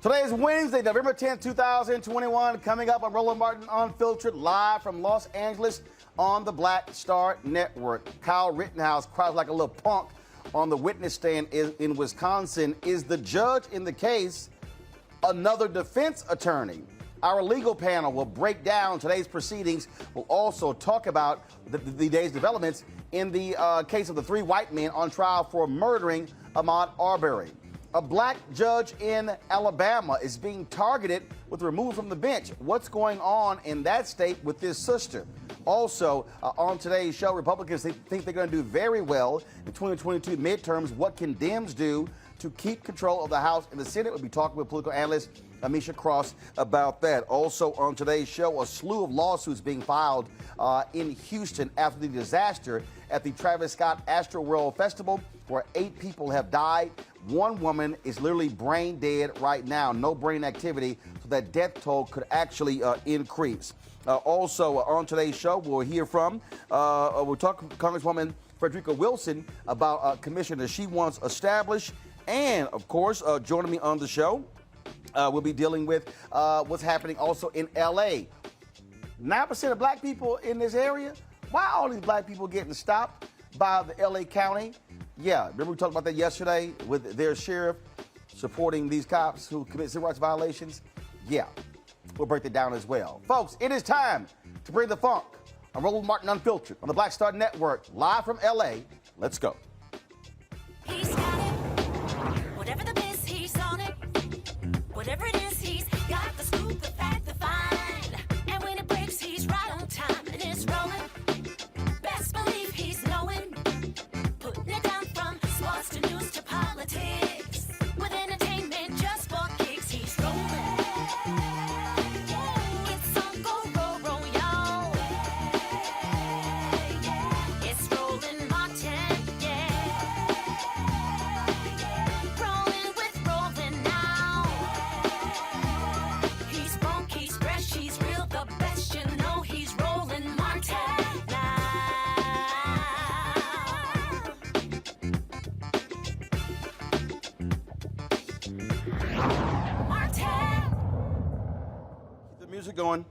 Today is Wednesday, November 10th, 2021. Coming up on Roland Martin Unfiltered, live from Los Angeles on the Black Star Network. Kyle Rittenhouse cries like a little punk on the witness stand in Wisconsin. Is the judge in the case another defense attorney? Our legal panel will break down today's proceedings. We'll also talk about the day's developments in the case of the three white men on trial for murdering Ahmaud Arbery. A black judge in Alabama is being targeted with removal from the bench. What's going on in that state with this sister? Also, on today's show, Republicans think they're going to do very well in 2022 midterms. What can Dems do to keep control of the House and the Senate? We'll be talking with political analyst Amisha Cross about that. Also on today's show, a slew of lawsuits being filed in Houston after the disaster at the Travis Scott Astroworld Festival, where 8 people have died. One woman is literally brain dead right now, no brain activity, so that death toll could actually increase. Also on today's show, we'll hear from, we'll talk to Congresswoman Frederica Wilson about a commission that she wants established. And, of course, joining me on the show, we'll be dealing with what's happening also in L.A. 9% of black people in this area. Why are all these black people getting stopped by the L.A. County? Yeah, remember we talked about that yesterday with their sheriff supporting these cops who commit civil rights violations? Yeah, we'll break that down as well. Folks, it is time to bring the funk on Roland Martin Unfiltered on the Black Star Network, live from L.A. Let's go. He's got it. Whatever the biz, he's on it. Whatever it is, he's got the scoop, the fact, the find. And when it breaks, he's right on time and it's rolling. Best believe he's knowing. Putting it down from sports to news to politics. With entertainment just for kicks, he's rolling. It's on go, roll, y'all. It's Roland Martin, yeah. Rolling with Roland now. He's funk, he's fresh, he's real, the best, you know he's Roland Martin now. Martin! Keep the music going.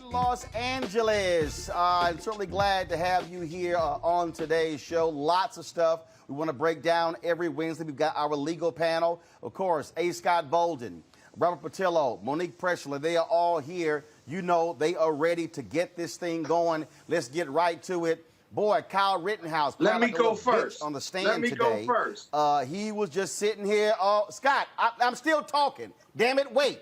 Los Angeles. I'm certainly glad to have you here on today's show. Lots of stuff we want to break down every Wednesday. We've got our legal panel. Of course, A. Scott Bolden, Robert Patillo, Monique Preschler. They are all here. You know they are ready to get this thing going. Let's get right to it. Boy, Kyle Rittenhouse. Let me go first. On the stand Let me today. go first. He was just sitting here. Scott, I'm still talking. Damn it, wait.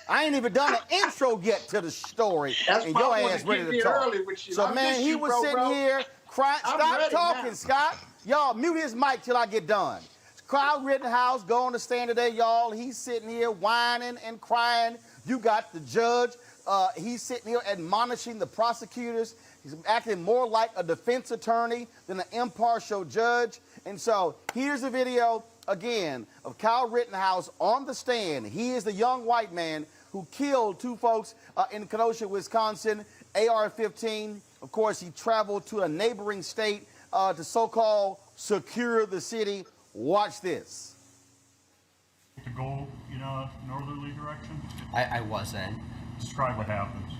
I ain't even done an intro yet to the story, That's and why your I wanted ass to ready get to here talk. early with you. So, I man, miss he you, was sitting bro. here crying. I'm Stop ready talking, now. Scott. Y'all, mute his mic till I get done. Kyle Rittenhouse going on the stand today, y'all. He's sitting here whining and crying. You got the judge. He's sitting here admonishing the prosecutors. He's acting more like a defense attorney than an impartial judge. And so here's a video, again, of Kyle Rittenhouse on the stand. He is the young white man who killed 2 folks in Kenosha, Wisconsin, AR-15. Of course, he traveled to a neighboring state to so-called secure the city. Watch this. To go in a northerly direction? I wasn't. Describe what happens.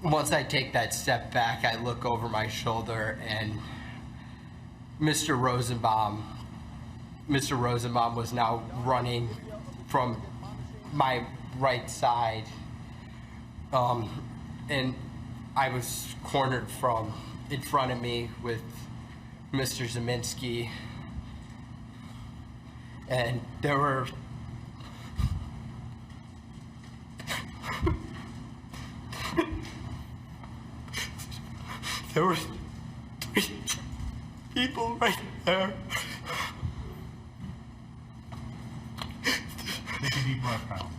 Once I take that step back, I look over my shoulder and Mr. Rosenbaum was now running from my right side. And I was cornered from in front of me with Mr. Zeminski. And there were there were 3 people right there. Take a deep breath, Kyle.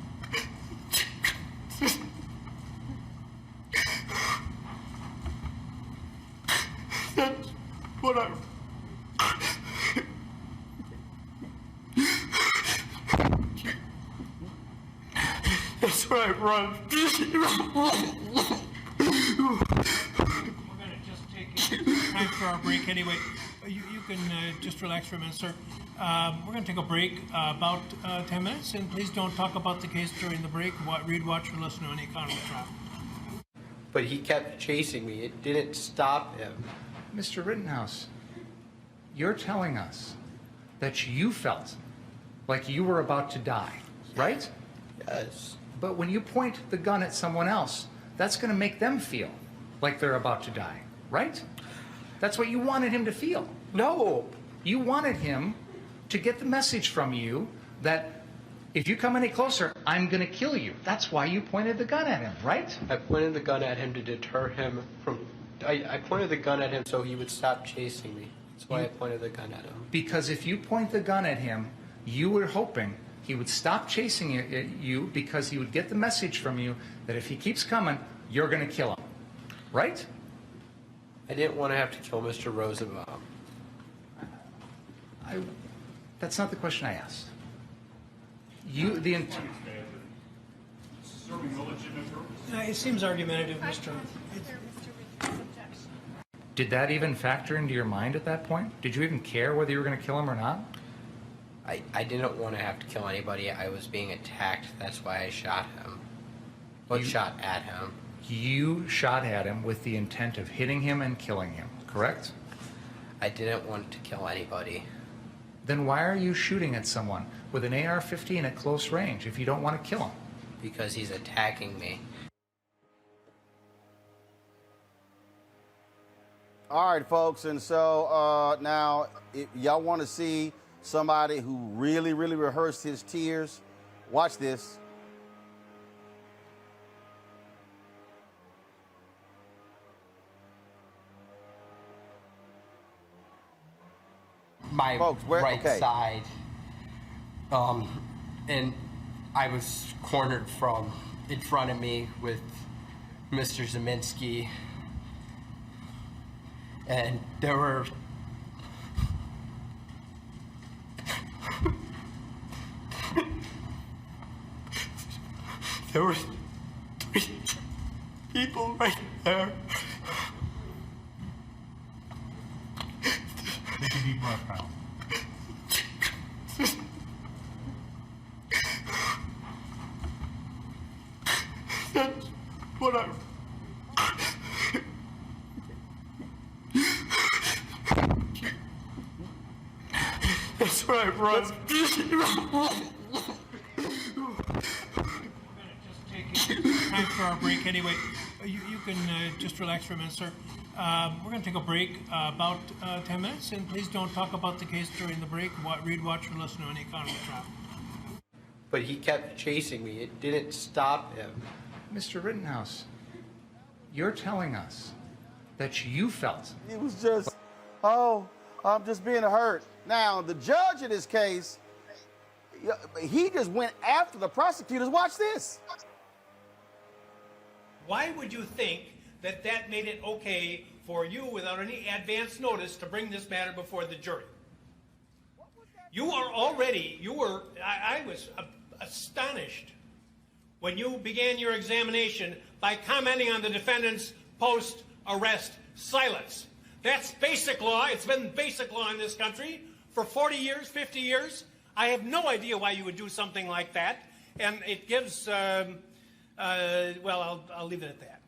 That's what I... That's what right, run. We're going to just take time for our break anyway. You can just relax for a minute, sir. We're going to take a break about 10 minutes, and please don't talk about the case during the break. Read, watch, or listen to any kind of trial. But he kept chasing me. It didn't stop him. Mr. Rittenhouse, you're telling us that you felt like you were about to die, right? Yes. But when you point the gun at someone else, that's going to make them feel like they're about to die, right? That's what you wanted him to feel. No. You wanted him to get the message from you that if you come any closer, I'm going to kill you. That's why you pointed the gun at him, right? I pointed the gun at him to deter him from... I pointed the gun at him so he would stop chasing me. That's why I pointed the gun at him. Because if you point the gun at him, you were hoping he would stop chasing you because he would get the message from you that if he keeps coming, you're going to kill him, right? I didn't want to have to kill Mr. Rosenbaum. That's not the question I asked. Serving a legitimate purpose. It seems argumentative, Mr. Did that even factor into your mind at that point? Did you even care whether you were going to kill him or not? I didn't want to have to kill anybody. I was being attacked. That's why I shot him. Well, shot at him. You shot at him with the intent of hitting him and killing him, correct? I didn't want to kill anybody. Then why are you shooting at someone with an AR-15 at close range if you don't want to kill him? Because he's attacking me. All right, folks, and so now, if y'all want to see somebody who really, really rehearsed his tears, watch this. My Folks, right okay. side. And I was cornered from in front of me with Mr. Zeminski. And there were three people right there. Take a deep breath, pal. That's what I... That's what I run. We're going to just take time for our break anyway. You can just relax for a minute, sir. We're going to take a break about 10 minutes, and please don't talk about the case during the break. Read, watch, or listen to any kind of trial. But he kept chasing me. It didn't stop him. Mr. Rittenhouse, you're telling us that you felt It was just, oh, I'm just being hurt. Now, the judge in this case, he just went after the prosecutors. Watch this. Why would you think that that made it okay for you, without any advance notice, to bring this matter before the jury? I was astonished when you began your examination by commenting on the defendant's post-arrest silence. That's basic law. It's been basic law in this country for 40 years, 50 years. I have no idea why you would do something like that. And it gives, well, I'll leave it at that.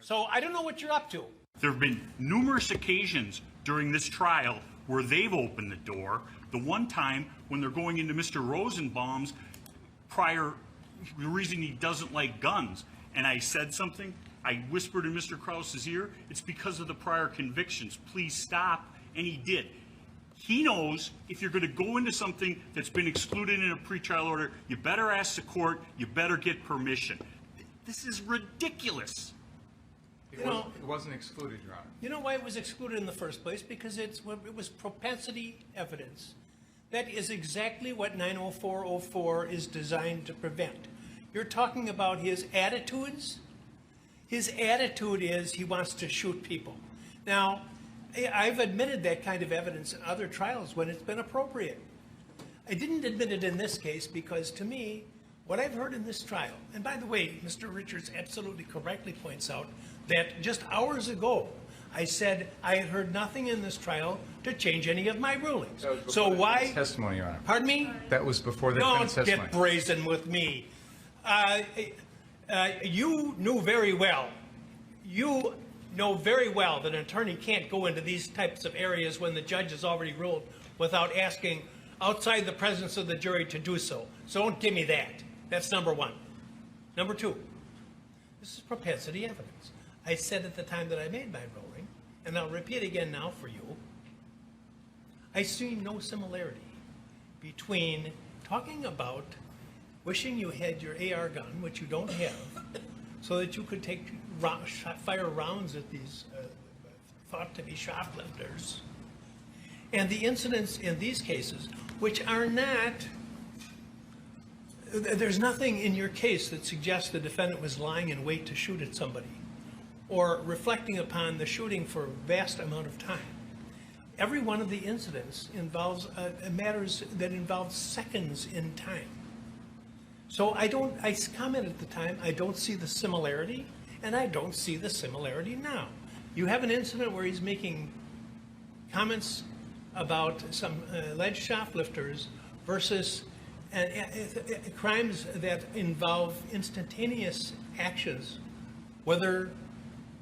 So I don't know what you're up to. There have been numerous occasions during this trial where they've opened the door. The one time when they're going into Mr. Rosenbaum's prior, the reason he doesn't like guns, and I said something, I whispered in Mr. Krause's ear, it's because of the prior convictions. Please stop, and he did. He knows if you're going to go into something that's been excluded in a pretrial order, you better ask the court, you better get permission. This is ridiculous. it wasn't excluded, Your Honor. You know why it was excluded in the first place? Because it was propensity evidence. That is exactly what 90404 is designed to prevent. You're talking about his attitudes. His attitude is he wants to shoot people. Now, I've admitted that kind of evidence in other trials when it's been appropriate. I didn't admit it in this case because, to me, what I've heard in this trial, and by the way, Mr. Richards absolutely correctly points out that just hours ago, I said I had heard nothing in this trial to change any of my rulings. So why? Testimony, Your Honor. Pardon me? That was before the Don't defense testimony. get brazen with me. You knew very well. You know very well that an attorney can't go into these types of areas when the judge has already ruled without asking outside the presence of the jury to do so. So don't give me that. That's number one. Number two, this is propensity evidence. I said at the time that I made my ruling, and I'll repeat again now for you, I see no similarity between talking about wishing you had your AR gun, which you don't have, so that you could fire rounds at these thought to be shoplifters, and the incidents in these cases, which are not, there's nothing in your case that suggests the defendant was lying in wait to shoot at somebody or reflecting upon the shooting for a vast amount of time. Every one of the incidents involves matters that involve seconds in time. So I commented at the time, I don't see the similarity, and I don't see the similarity now. You have an incident where he's making comments about some alleged shoplifters versus crimes that involve instantaneous actions, whether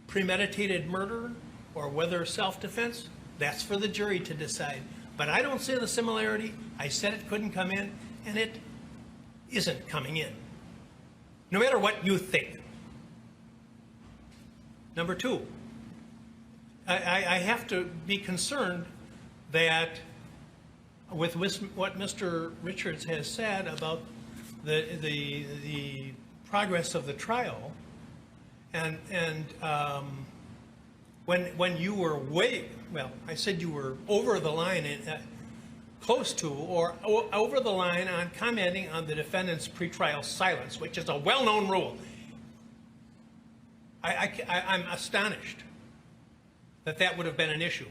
premeditated murder or whether self-defense. That's for the jury to decide. But I don't see the similarity. I said it couldn't come in, and it isn't coming in, no matter what you think. Number two, I have to be concerned that with what Mr. Richards has said about the progress of the trial, and when you were I said you were over the line, close to or over the line on commenting on the defendant's pretrial silence, which is a well-known rule. I'm astonished that would have been an issue.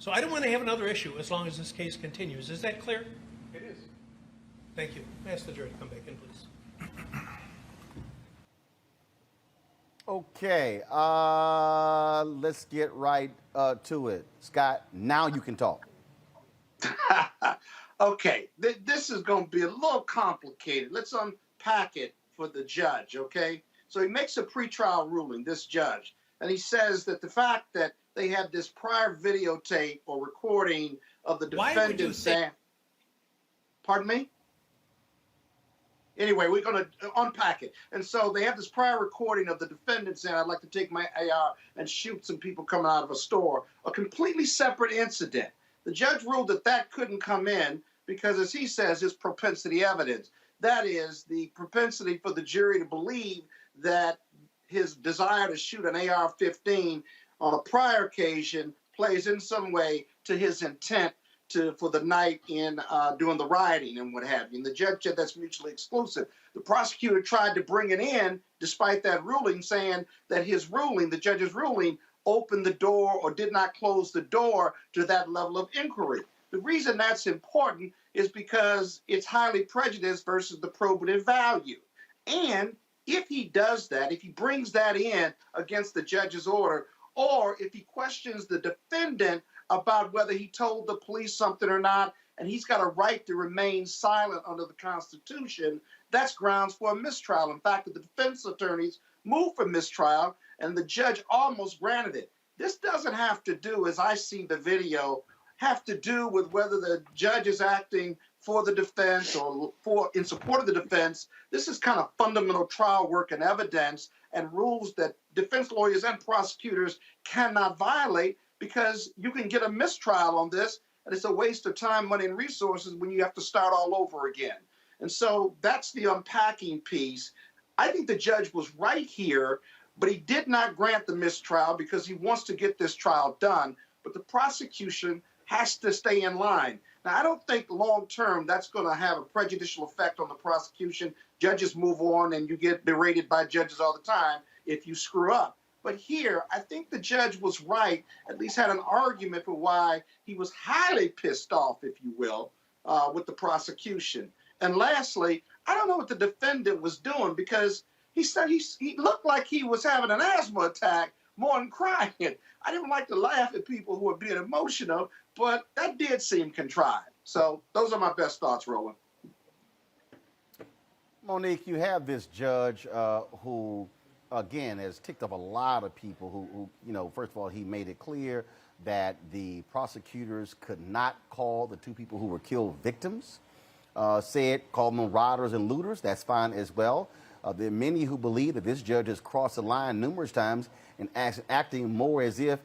So I don't want to have another issue as long as this case continues. Is that clear? It is. Thank you. Ask the jury to come back in, please. Okay, let's get right to it. Scott, now you can talk. Okay, this is going to be a little complicated. Let's unpack it for the judge, okay? So he makes a pretrial ruling, this judge, and he says that the fact that they had this prior videotape or recording of the defendant Why would you say? Pardon me? Anyway, we're going to unpack it. And so they have this prior recording of the defendant saying, I'd like to take my AR and shoot some people coming out of a store, a completely separate incident. The judge ruled that couldn't come in because, as he says, it's propensity evidence. That is, the propensity for the jury to believe that his desire to shoot an AR-15 on a prior occasion plays in some way to his intent for the night in doing the rioting and what have you. And the judge said that's mutually exclusive. The prosecutor tried to bring it in, despite that ruling, saying that his ruling, the judge's ruling, opened the door or did not close the door to that level of inquiry. The reason that's important is because it's highly prejudiced versus the probative value. And if he does that, if he brings that in against the judge's order, or if he questions the defendant about whether he told the police something or not, and he's got a right to remain silent under the Constitution, that's grounds for a mistrial. In fact, the defense attorneys moved for mistrial, and the judge almost granted it. This doesn't have to do, as I see the video, have to do with whether the judge is acting for the defense or in support of the defense. This is kind of fundamental trial work and evidence and rules that defense lawyers and prosecutors cannot violate, because you can get a mistrial on this, and it's a waste of time, money, and resources when you have to start all over again. And so that's the unpacking piece. I think the judge was right here, but he did not grant the mistrial because he wants to get this trial done. But the prosecution has to stay in line. Now, I don't think long-term that's going to have a prejudicial effect on the prosecution. Judges move on, and you get berated by judges all the time if you screw up. But here, I think the judge was right, at least had an argument for why he was highly pissed off, if you will, with the prosecution. And lastly, I don't know what the defendant was doing, because he said he looked like he was having an asthma attack more than crying. I didn't like to laugh at people who were being emotional, but that did seem contrived. So those are my best thoughts, Roland. Monique, you have this judge who, again, has ticked off a lot of people who, you know, first of all, he made it clear that the prosecutors could not call the two people who were killed victims. Called them rioters and looters. That's fine as well. There are many who believe that this judge has crossed the line numerous times and acting more as if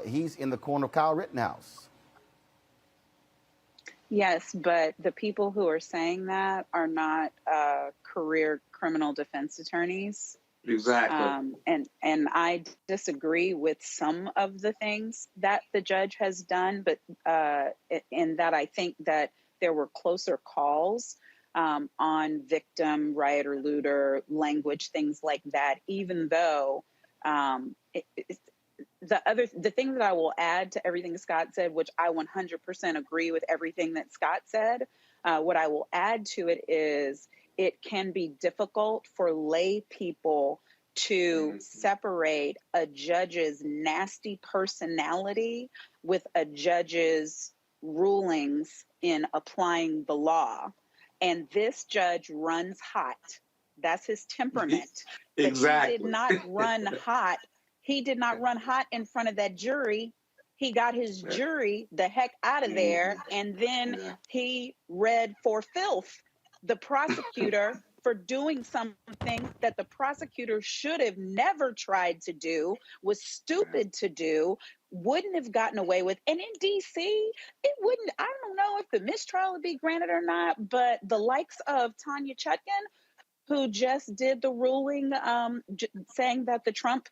he's in the corner of Kyle Rittenhouse. Yes, but the people who are saying that are not career criminal defense attorneys. Exactly. And I disagree with some of the things that the judge has done, but in that I think that there were closer calls on victim, rioter, looter, language, things like that, even though the thing that I will add to everything Scott said, which I 100% agree with everything that Scott said, what I will add to it is it can be difficult for lay people to separate a judge's nasty personality with a judge's rulings in applying the law. And this judge runs hot. That's his temperament. Exactly. But he did not run hot. He did not run hot in front of that jury. He got his jury the heck out of there, and then he read for filth the prosecutor for doing something that the prosecutor should have never tried to do, was stupid to do, wouldn't have gotten away with. And in DC, it wouldn't, I don't know if the mistrial would be granted or not, but the likes of Tanya Chutkan, who just did the ruling saying that the Trump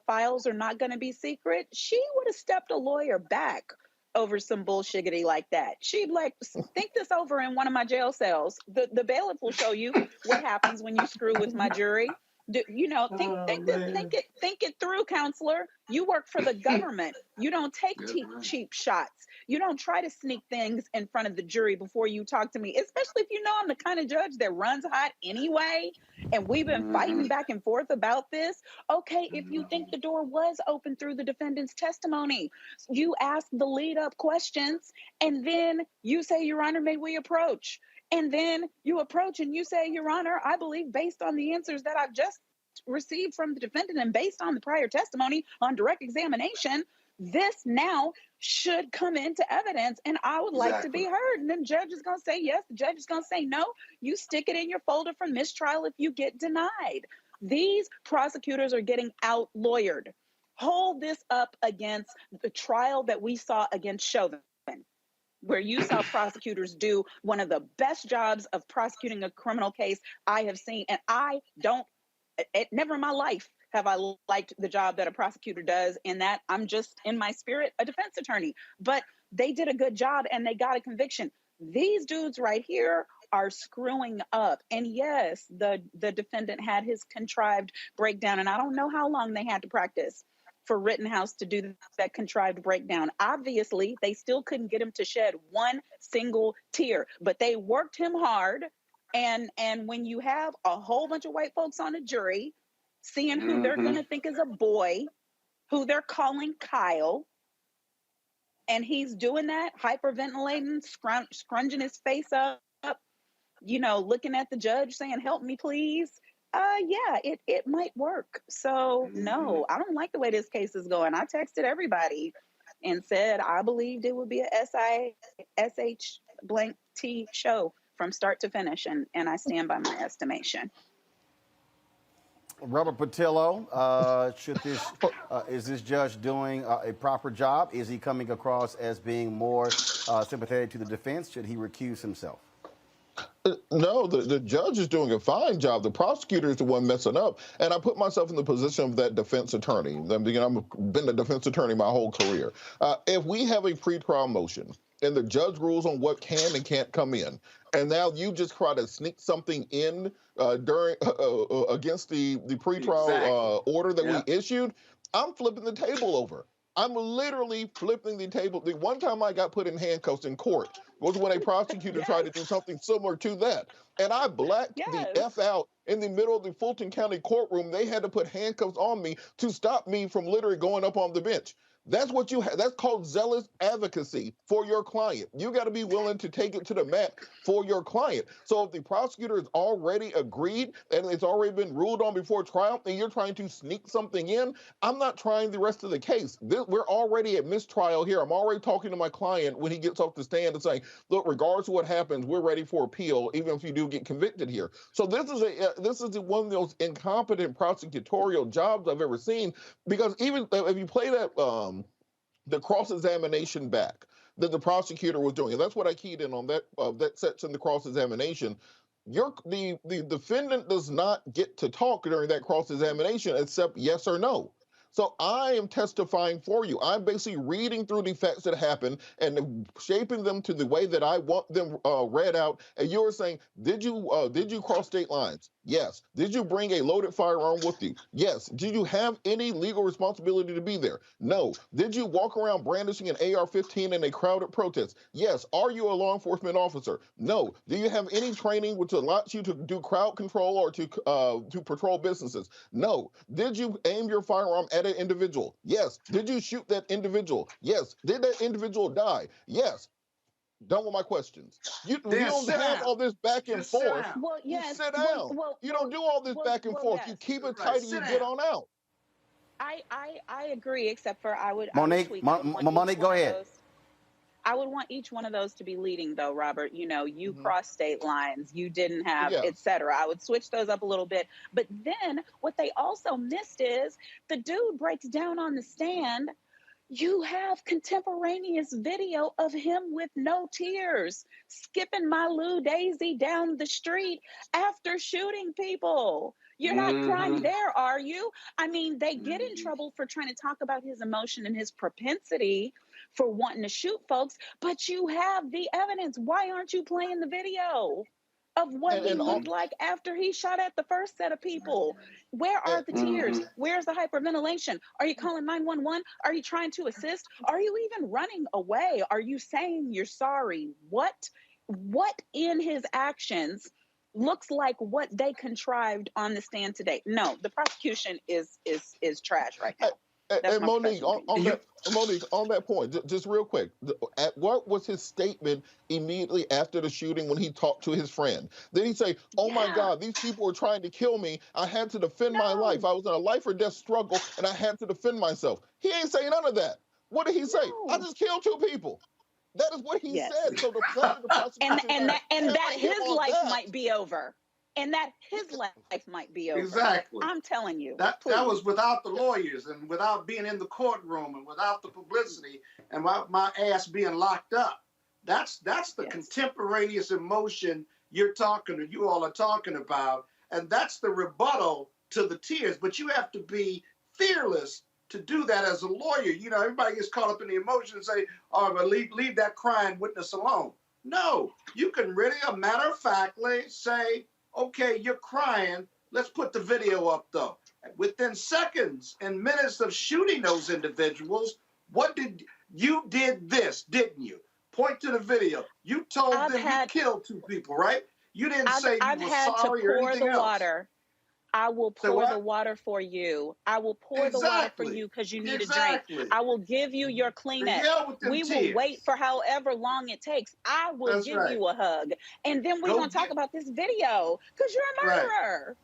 files are not going to be secret, she would have stepped a lawyer back over some bullshiggity like that. She'd like, think this over in one of my jail cells. The bailiff will show you what happens when you screw with my jury. Think it through, counselor. You work for the government. You don't take cheap shots. You don't try to sneak things in front of the jury before you talk to me, especially if you know I'm the kind of judge that runs hot anyway. And we've been fighting back and forth about this. Okay, if you think the door was open through the defendant's testimony, you ask the lead up questions, and then you say, Your Honor, may we approach? And then you approach and you say, Your Honor, I believe based on the answers that I've just received from the defendant and based on the prior testimony on direct examination, this now should come into evidence and I would like to be heard. And then the judge is going to say yes, the judge is going to say no. You stick it in your folder for mistrial if you get denied. These prosecutors are getting out-lawyered. Hold this up against the trial that we saw against Chauvin, where you saw prosecutors do one of the best jobs of prosecuting a criminal case I have seen. And never in my life have I liked the job that a prosecutor does, in that I'm just, in my spirit, a defense attorney. But they did a good job and they got a conviction. These dudes right here are screwing up. And yes, the defendant had his contrived breakdown, and I don't know how long they had to practice for Rittenhouse to do that contrived breakdown. Obviously, they still couldn't get him to shed one single tear, but they worked him hard. And when you have a whole bunch of white folks on a jury, seeing who they're going to think is a boy, who they're calling Kyle, and he's doing that, hyperventilating, scrunching his face up, looking at the judge saying, help me, please. It might work. So no, I don't like the way this case is going. I texted everybody and said I believed it would be a SHT show from start to finish, and I stand by my estimation. Robert Patillo, is this judge doing a proper job? Is he coming across as being more sympathetic to the defense? Should he recuse himself? No, the judge is doing a fine job. The prosecutor is the one messing up. And I put myself in the position of that defense attorney. I've been a defense attorney my whole career. If we have a pretrial motion and the judge rules on what can and can't come in, and now you just try to sneak something in against the pretrial order that we issued, I'm flipping the table over. I'm literally flipping the table. The one time I got put in handcuffs in court was when a prosecutor tried to do something similar to that. And I blacked the Yes. F out in the middle of the Fulton County courtroom. They had to put handcuffs on me to stop me from literally going up on the bench. That's what you have. That's called zealous advocacy for your client. You got to be willing to take it to the mat for your client. So if the prosecutor has already agreed and it's already been ruled on before trial and you're trying to sneak something in, I'm not trying the rest of the case. We're already at mistrial here. I'm already talking to my client when he gets off the stand and saying, look, regardless of what happens, we're ready for appeal, even if you do get convicted here. So this is one of those incompetent prosecutorial jobs I've ever seen, because even if you play that the cross-examination back that the prosecutor was doing, and that's what I keyed in on that section, the cross-examination. The defendant does not get to talk during that cross-examination except yes or no. So I am testifying for you. I'm basically reading through the facts that happened and shaping them to the way that I want them read out. And you were saying, did you cross state lines? Yes. Did you bring a loaded firearm with you? Yes. Did you have any legal responsibility to be there? No. Did you walk around brandishing an AR-15 in a crowded protest? Yes. Are you a law enforcement officer? No. Do you have any training which allows you to do crowd control or to patrol businesses? No. Did you aim your firearm at an individual? Yes. Did you shoot that individual? Yes. Did that individual die? Yes. Done with my questions. You don't have all this back and forth. Well, You yes. sit down. You don't do all this back and forth. You keep it tight and you get on out. I agree, except for I would Monique, tweak. I would want each Monique, go one of ahead. those- I would want each one of those to be leading, though, Robert. You know, you crossed state lines, you didn't have, Yeah. et cetera. I would switch those up a little bit. But then what they also missed is the dude breaks down on the stand. You have contemporaneous video of him with no tears, skipping my Lou Daisy down the street after shooting people. You're not crying there, are you? I mean, they get in trouble for trying to talk about his emotion and his propensity for wanting to shoot folks, but you have the evidence. Why aren't you playing the video of what he looked like after he shot at the first set of people? Where are the tears? Where's the hyperventilation? Are you calling 911? Are you trying to assist? Are you even running away? Are you saying you're sorry? What in his actions looks like what they contrived on the stand today? No, the prosecution is trash right now. And Monique, Monique, on that point, just real quick, what was his statement immediately after the shooting when he talked to his friend? Did he say, oh my God, these people were trying to kill me. I had to defend my life. I was in a life or death struggle and I had to defend myself. He ain't saying none of that. What did he say? I just killed 2 people. That is what he said. So the prosecution and that his life might be over. And that his life might be over. Exactly. I'm telling you. That was without the lawyers and without being in the courtroom and without the publicity and my ass being locked up. That's the contemporaneous emotion you all are talking about. And that's the rebuttal to the tears. But you have to be fearless to do that as a lawyer. You know, everybody gets caught up in the emotion and say, oh, but leave that crying witness alone. No, you can really, matter of factly say, okay, you're crying. Let's put the video up, though. Within seconds and minutes of shooting those individuals, you did this, didn't you? Point to the video. You told them you killed 2 people, right? You didn't say you were sorry or anything else. Water. I will pour the water for you. I will pour the water for you because you need a drink. I will give you your Kleenex. We will wait for however long it takes. I will give you a hug. And then we're going to talk about this video because you're a murderer.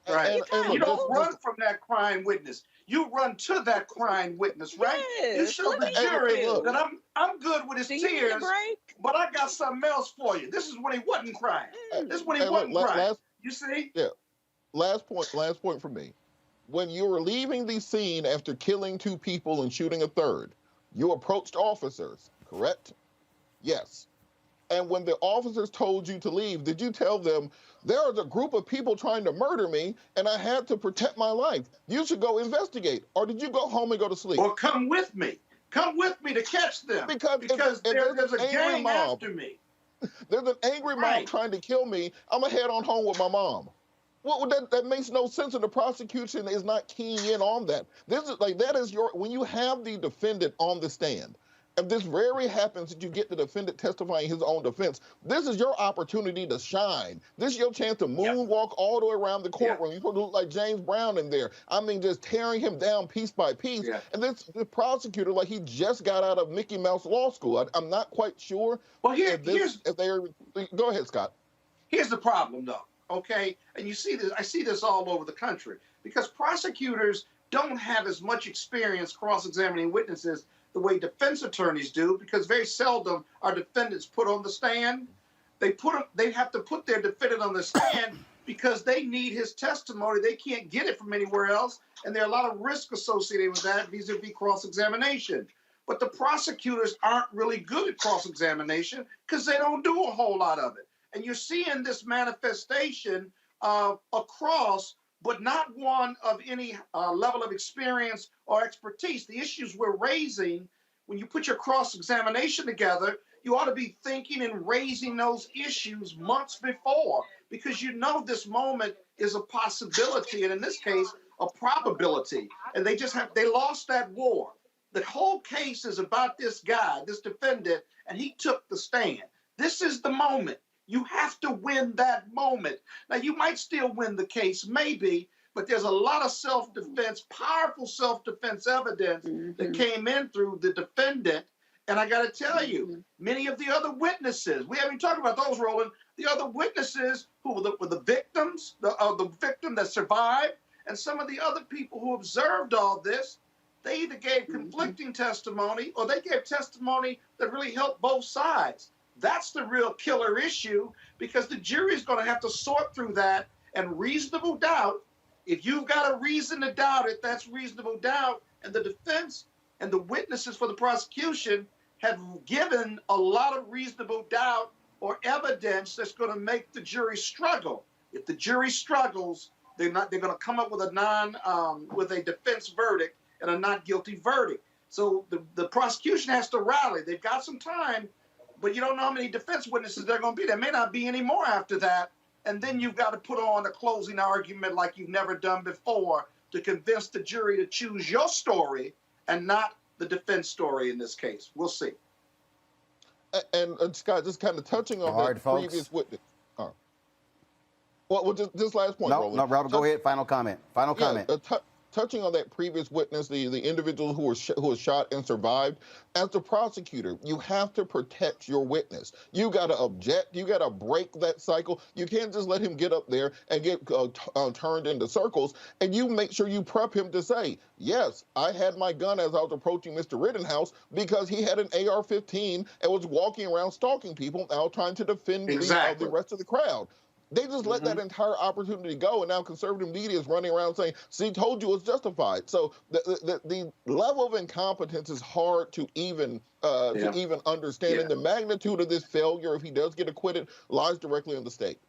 Right. You don't run from that crying witness. You run to that crying witness, right? Yes. You show the jury that I'm good with his tears, but I got something else for you. This is when he wasn't crying. This is when he wasn't crying. You see? Yeah. Last point for me. When you were leaving the scene after killing 2 people and shooting a 3rd, you approached officers, correct? Yes. And when the officers told you to leave, did you tell them, there is a group of people trying to murder me and I had to protect my life? You should go investigate. Or did you go home and go to sleep? Or come with me. Come with me to catch them. Because there's a gang after me. There's an angry mob trying to kill me. I'm going to head on home with my mom. Well, that makes no sense, and the prosecution is not keying in on that. This is like that is your when you have the defendant on the stand. If this rarely happens that you get the defendant testifying his own defense, this is your opportunity to shine. This is your chance to moonwalk all the way around the courtroom. You're supposed to look like James Brown in there. I mean, just tearing him down piece by piece. And this the prosecutor, like he just got out of Mickey Mouse Law School. I'm not quite sure. Well, go ahead, Scott. Here's the problem, though. Okay, and you see this. I see this all over the country because prosecutors don't have as much experience cross-examining witnesses the way defense attorneys do, because very seldom are defendants put on the stand. They have to put their defendant on the stand because they need his testimony. They can't get it from anywhere else, and there are a lot of risks associated with that vis-a-vis cross-examination. But the prosecutors aren't really good at cross-examination because they don't do a whole lot of it. And you're seeing this manifestation across, but not one of any level of experience or expertise. The issues we're raising, when you put your cross-examination together, you ought to be thinking and raising those issues months before, because you know this moment is a possibility, and in this case, a probability. And they lost that war. The whole case is about this guy, this defendant, and he took the stand. This is the moment. You have to win that moment. Now, you might still win the case, maybe, but there's a lot of self-defense, powerful self-defense evidence that came in through the defendant. And I got to tell you, many of the other witnesses, we haven't talked about those, Roland, the other witnesses who were the victims, the victim that survived, and some of the other people who observed all this, they either gave conflicting testimony or they gave testimony that really helped both sides. That's the real killer issue, because the jury is going to have to sort through that, and reasonable doubt, if you've got a reason to doubt it, that's reasonable doubt. And the defense and the witnesses for the prosecution have given a lot of reasonable doubt or evidence that's going to make the jury struggle. If the jury struggles, they're going to come up with a defense verdict and a not guilty verdict. So the prosecution has to rally. They've got some time, but you don't know how many defense witnesses there are going to be. There may not be any more after that. And then you've got to put on a closing argument like you've never done before to convince the jury to choose your story and not the defense story in this case. We'll see. And Scott, just kind of touching on that previous witness. All right. Well, just last point, Roland. No, Robert, go ahead. Final comment. Touching on that previous witness, the individual who was shot and survived, as the prosecutor, you have to protect your witness. You got to object. You got to break that cycle. You can't just let him get up there and get turned into circles. And you make sure you prep him to say, yes, I had my gun as I was approaching Mr. Rittenhouse because he had an AR-15 and was walking around stalking people out trying to defend the rest of the crowd. They just let that entire opportunity go, and now conservative media is running around saying, see, told you it's justified. So the level of incompetence is hard to even understand, and the magnitude of this failure, if he does get acquitted, lies directly on the state.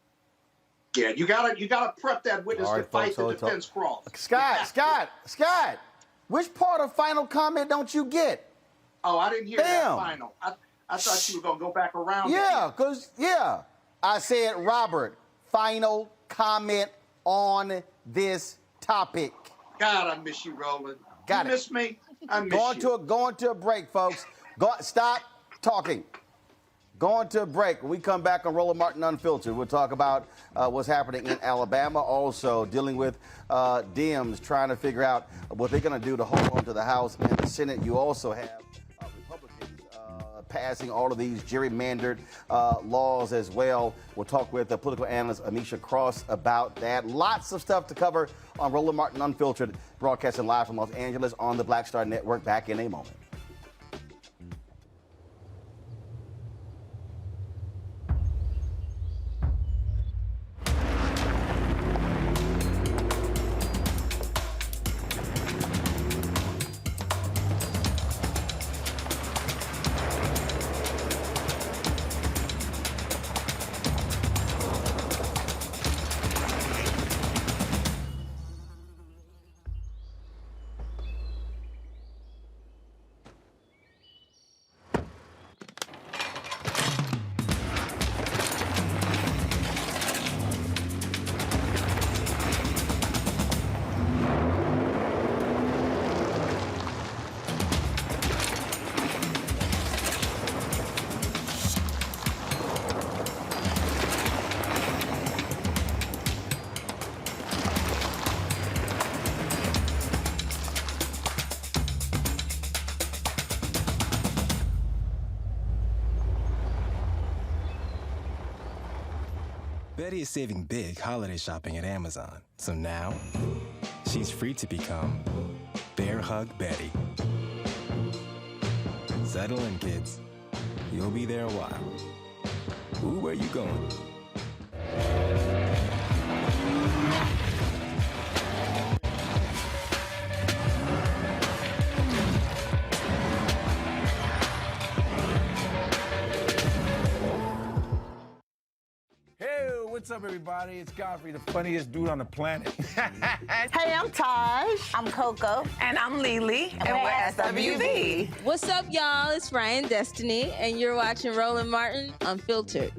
Yeah, you gotta prep that witness to fight the defense cross. Scott, which part of final comment don't you get? Oh, I didn't hear that final. I thought you were going to go back around. I said, Robert, final comment on this topic. God, I miss you, Roland. You miss me? I miss you. Going to a break, folks. Stop talking. Going to a break. When we come back on Roland Martin Unfiltered, we'll talk about what's happening in Alabama, also dealing with Dems trying to figure out what they're going to do to hold on to the House and the Senate. You also have Republicans passing all of these gerrymandered laws as well. We'll talk with the political analyst Amisha Cross about that. Lots of stuff to cover on Roland Martin Unfiltered, broadcasting live from Los Angeles on the Black Star Network. Back in a moment. Betty is saving big holiday shopping at Amazon. So now, she's free to become Bear Hug Betty. Settle in, kids. You'll be there a while. Ooh, where you going? Hey, what's up, everybody? It's Godfrey, the funniest dude on the planet. Hey, I'm Taj. I'm Coco. And I'm Lily. And we're SWV. What's up, y'all? It's Ryan Destiny, and you're watching Roland Martin Unfiltered.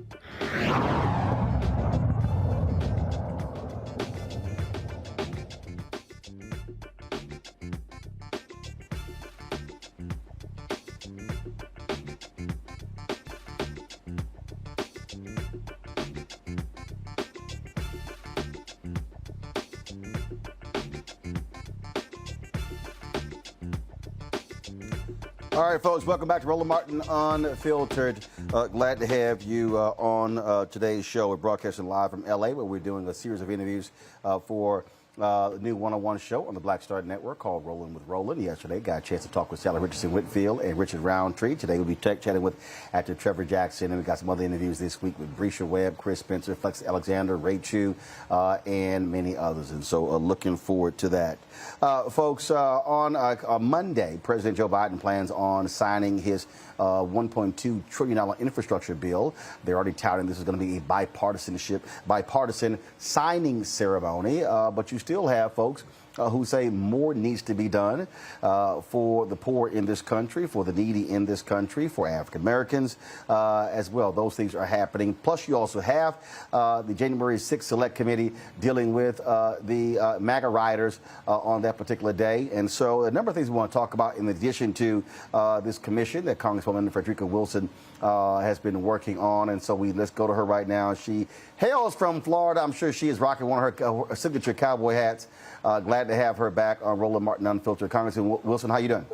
All right, folks, welcome back to Roland Martin Unfiltered. Glad to have you on today's show. We're broadcasting live from LA, where we're doing a series of interviews for the new one-on-one show on the Black Star Network called Rolling with Roland. Yesterday, got a chance to talk with Sally Richardson Whitfield and Richard Roundtree. Today, we'll be chatting with actor Trevor Jackson, and we got some other interviews this week with Brescia Webb, Chris Spencer, Flex Alexander, Ray Chu, and many others. And so, looking forward to that. Folks, on Monday, President Joe Biden plans on signing his $1.2 trillion infrastructure bill. They're already touting this is going to be a bipartisan signing ceremony, but you still have folks who say more needs to be done for the poor in this country, for the needy in this country, for African Americans as well. Those things are happening. Plus, you also have the January 6th Select Committee dealing with the MAGA rioters on that particular day. And so a number of things we want to talk about in addition to this commission that Congresswoman Frederica Wilson has been working on. And so let's go to her right now. She hails from Florida. I'm sure she is rocking one of her signature cowboy hats. Glad to have her back on Roland Martin Unfiltered. Congressman Wilson, how you doing?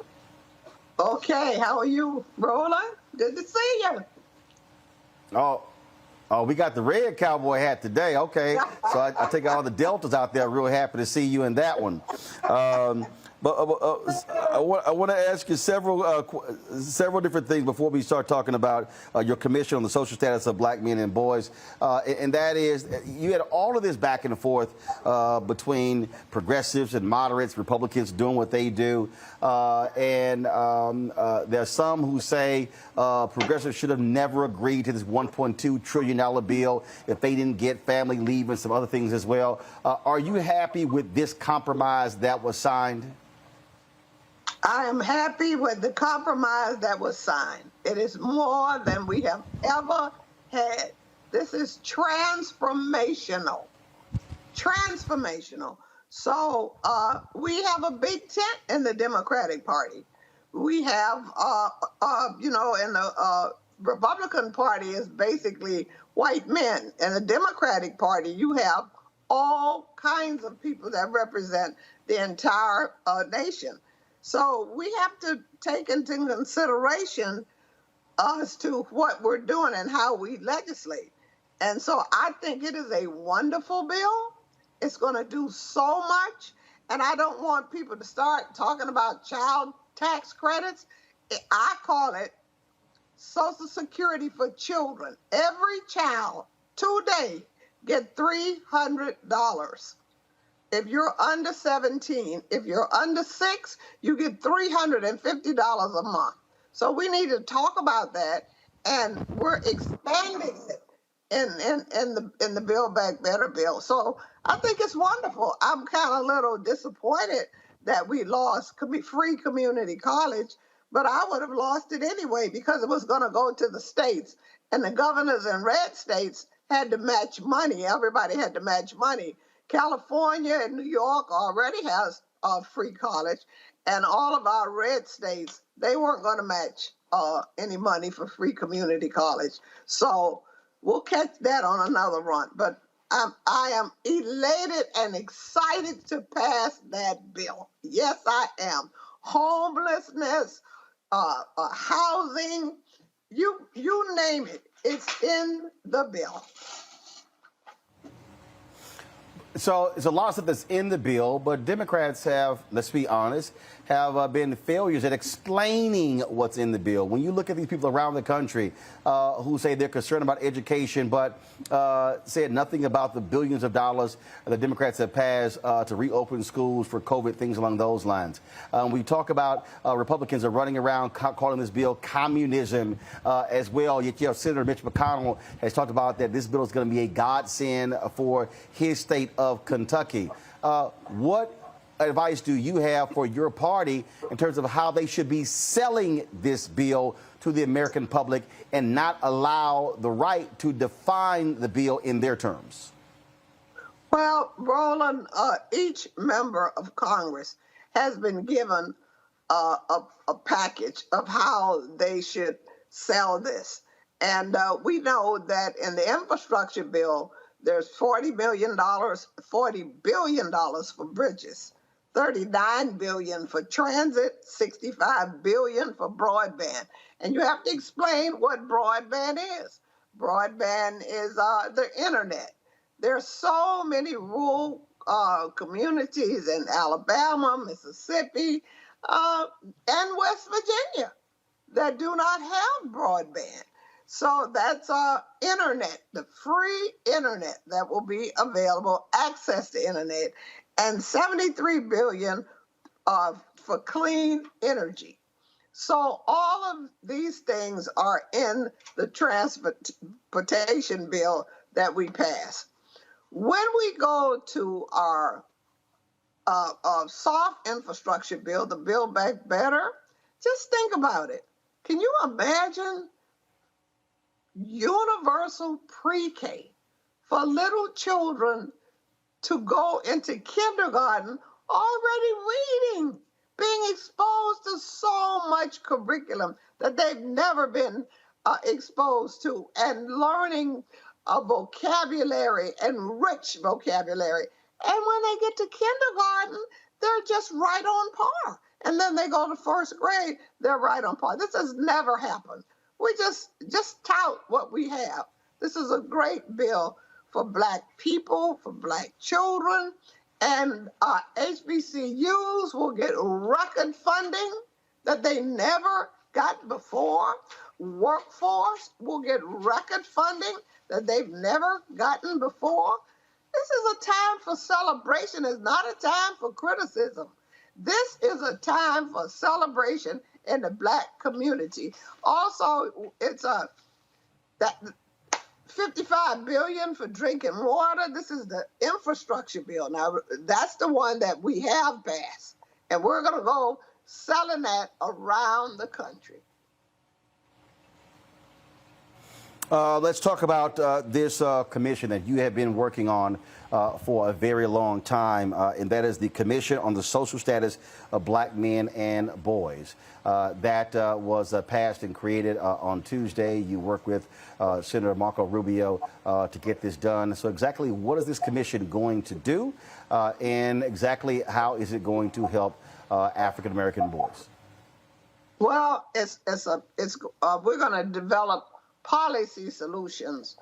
Okay, how are you, Roland? Good to see you. Oh, we got the red cowboy hat today. Okay, so I take all the Deltas out there. Real happy to see you in that one. But I want to ask you several different things before we start talking about your commission on the social status of black men and boys. And that is, you had all of this back and forth between progressives and moderates, Republicans doing what they do. And there are some who say progressives should have never agreed to this $1.2 trillion bill if they didn't get family leave and some other things as well. Are you happy with this compromise that was signed? I am happy with the compromise that was signed. It is more than we have ever had. This is transformational. Transformational. So we have a big tent in the Democratic Party. We have, in the Republican Party is basically white men. In the Democratic Party, you have all kinds of people that represent the entire nation. So we have to take into consideration as to what we're doing and how we legislate. And so I think it is a wonderful bill. It's going to do so much. And I don't want people to start talking about child tax credits. I call it Social Security for children. Every child today get $300. If you're under 17, if you're under 6, you get $350 a month. So we need to talk about that, and we're expanding it in the Build Back Better bill. So I think it's wonderful. I'm kind of a little disappointed that we lost free community college, but I would have lost it anyway because it was going to go to the states, and the governors in red states had to match money. Everybody had to match money. California and New York already has free college, and all of our red states, they weren't going to match any money for free community college. So we'll catch that on another run. But I am elated and excited to pass that bill. Yes, I am. Homelessness, housing, you name it, it's in the bill. So it's a lot of stuff that's in the bill, but Democrats have, let's be honest, have been failures at explaining what's in the bill. When you look at these people around the country who say they're concerned about education, but said nothing about the billions of dollars the Democrats have passed to reopen schools for COVID, things along those lines. We talk about Republicans are running around calling this bill communism as well. Yet, Senator Mitch McConnell has talked about that this bill is going to be a godsend for his state of Kentucky. What advice do you have for your party in terms of how they should be selling this bill to the American public and not allow the right to define the bill in their terms? Well, Roland, each member of Congress has been given a package of how they should sell this. And we know that in the infrastructure bill, there's $40 billion for bridges, $39 billion for transit, $65 billion for broadband. And you have to explain what broadband is. Broadband is the internet. There's so many rural communities in Alabama, Mississippi, and West Virginia that do not have broadband. So that's internet, the free internet that will be available, access to internet, and $73 billion for clean energy. So all of these things are in the transportation bill that we passed. When we go to our soft infrastructure bill, the Build Back Better, just think about it. Can you imagine universal pre-K for little children to go into kindergarten already reading, being exposed to so much curriculum that they've never been exposed to, and learning a vocabulary and rich vocabulary. And when they get to kindergarten, they're just right on par. And then they go to first grade, they're right on par. This has never happened. We just tout what we have. This is a great bill for Black people, for Black children, and HBCUs will get record funding that they never got before. Workforce will get record funding that they've never gotten before. This is a time for celebration. It's not a time for criticism. This is a time for celebration in the Black community. Also, it's that $55 billion for drinking water. This is the infrastructure bill. Now, that's the one that we have passed, and we're going to go selling that around the country. Let's talk about this commission that you have been working on for a very long time, and that is the Commission on the Social Status of Black Men and Boys. That was passed and created on Tuesday. You work with Senator Marco Rubio to get this done. So exactly what is this commission going to do, and exactly how is it going to help African-American boys? Well, we're going to develop policy solutions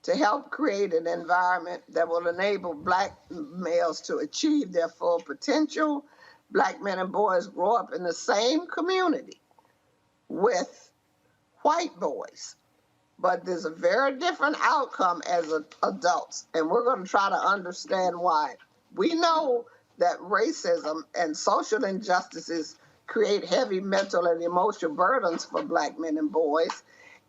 to help create an environment that will enable Black males to achieve their full potential. Black men and boys grow up in the same community with white boys, but there's a very different outcome as adults, and we're going to try to understand why. We know that racism and social injustices create heavy mental and emotional burdens for Black men and boys,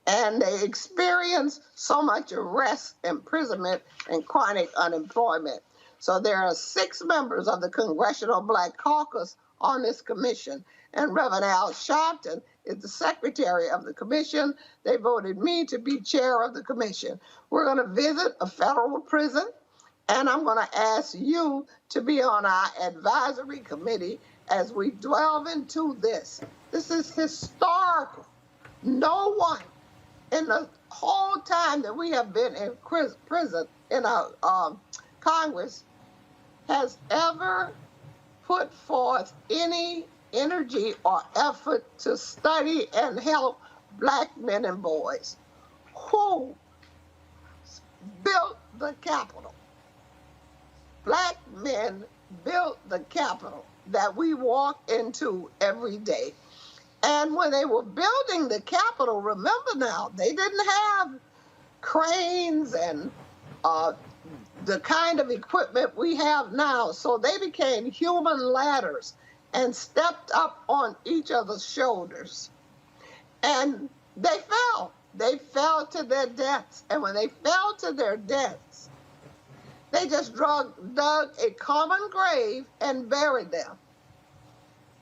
and they experience so much arrest, imprisonment, and chronic unemployment. So there are 6 members of the Congressional Black Caucus on this commission, and Reverend Al Sharpton is the secretary of the commission. They voted me to be chair of the commission. We're going to visit a federal prison, and I'm going to ask you to be on our advisory committee as we delve into this. This is historical. No one in the whole time that we have been in prison, in our Congress, has ever put forth any energy or effort to study and help Black men and boys. Who built the Capitol? black men built the Capitol that we walk into every day. And when they were building the Capitol, remember now, they didn't have cranes and the kind of equipment we have now. So they became human ladders and stepped up on each other's shoulders. And they fell. They fell to their deaths. And when they fell to their deaths, they just dug a common grave and buried them.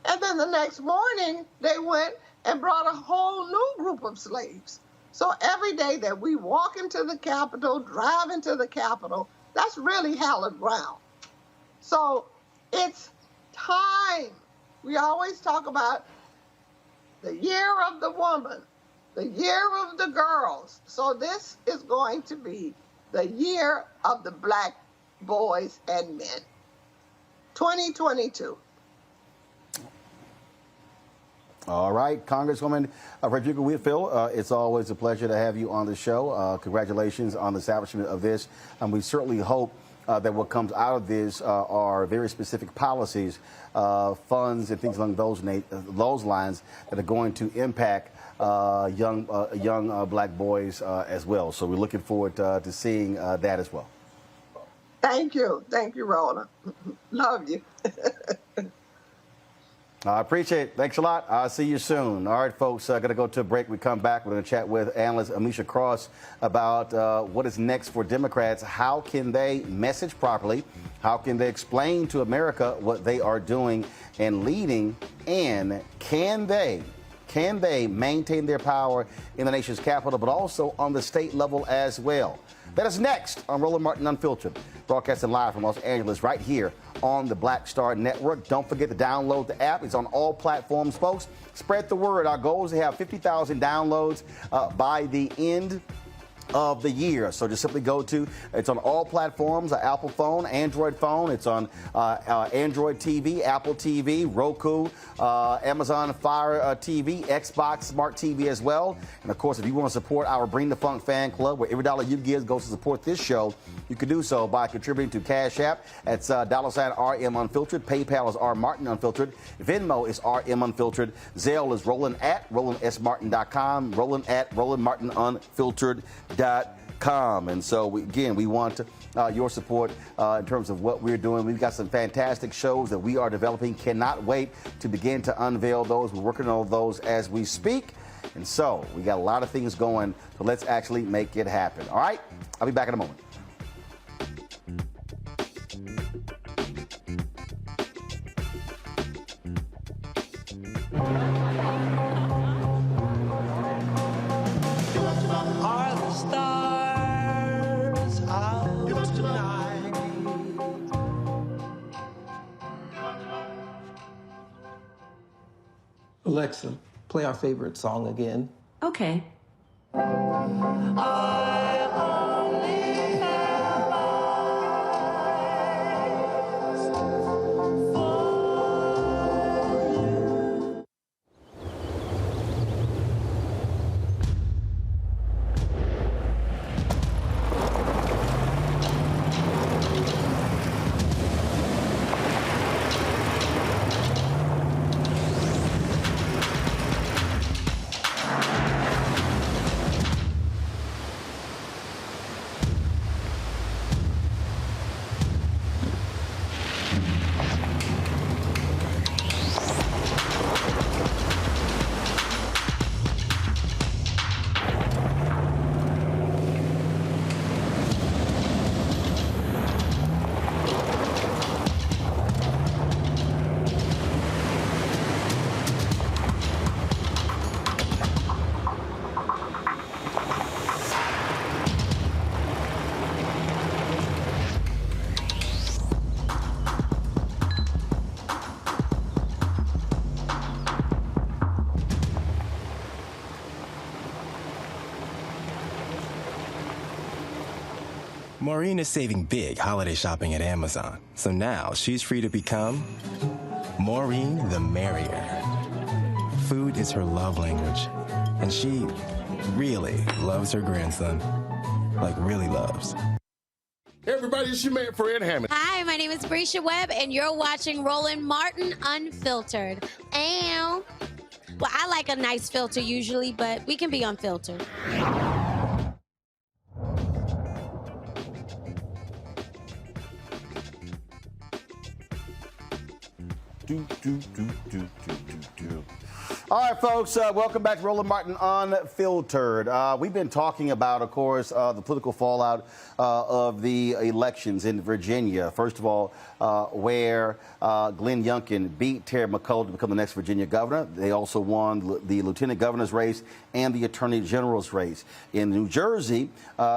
And then the next morning, they went and brought a whole new group of slaves. So every day that we walk into the Capitol, drive into the Capitol, that's really hallowed ground. So it's time. We always talk about the year of the woman, the year of the girls. So this is going to be the year of the black boys and men. 2022. All right, Congresswoman Frederica Whitfield, it's always a pleasure to have you on the show. Congratulations on the establishment of this. And we certainly hope that what comes out of this are very specific policies, funds, and things along those lines that are going to impact young black boys as well. So we're looking forward to seeing that as well. Thank you. Thank you, Rona. Love you. I appreciate it. Thanks a lot. I'll see you soon. All right, folks, going to go to a break. We come back. We're going to chat with analyst Amisha Cross about what is next for Democrats. How can they message properly? How can they explain to America what they are doing and leading? And can they maintain their power in the nation's capital, but also on the state level as well? That is next on Roland Martin Unfiltered, broadcasting live from Los Angeles right here on the Black Star Network. Don't forget to download the app. It's on all platforms, folks. Spread the word. Our goal is to have 50,000 downloads by the end of the year. So just simply go to, it's on all platforms, Apple phone, Android phone. It's on Android TV, Apple TV, Roku, Amazon Fire TV, Xbox Smart TV as well. And of course, if you want to support our Bring the Funk fan club, where every dollar you give goes to support this show, you can do so by contributing to Cash App. It's $RM Unfiltered. PayPal is R Martin Unfiltered. Venmo is RM Unfiltered. Zelle is Roland at RolandSMartin.com. Roland at RolandMartinUnfiltered.com. And so, we want your support in terms of what we're doing. We've got some fantastic shows that we are developing. Cannot wait to begin to unveil those. We're working on those as we speak. And so we got a lot of things going. So let's actually make it happen. All right? I'll be back in a moment. Are the stars out tonight? Alexa, play our favorite song again. Okay. Maureen is saving big holiday shopping at Amazon, so now she's free to become Maureen the Merrier. Food is her love language, and she really loves her grandson. Like, really loves. Everybody, it's your man, Fred Hammond. Hi, my name is Brescia Webb, and you're watching Roland Martin Unfiltered. Ow. Well, I like a nice filter usually, but we can be unfiltered. All right, folks, welcome back to Roland Martin Unfiltered. We've been talking about, of course, the political fallout of the elections in Virginia. First of all, where Glenn Youngkin beat Terry McCullough to become the next Virginia governor. They also won the lieutenant governor's race and the attorney general's race. In New Jersey,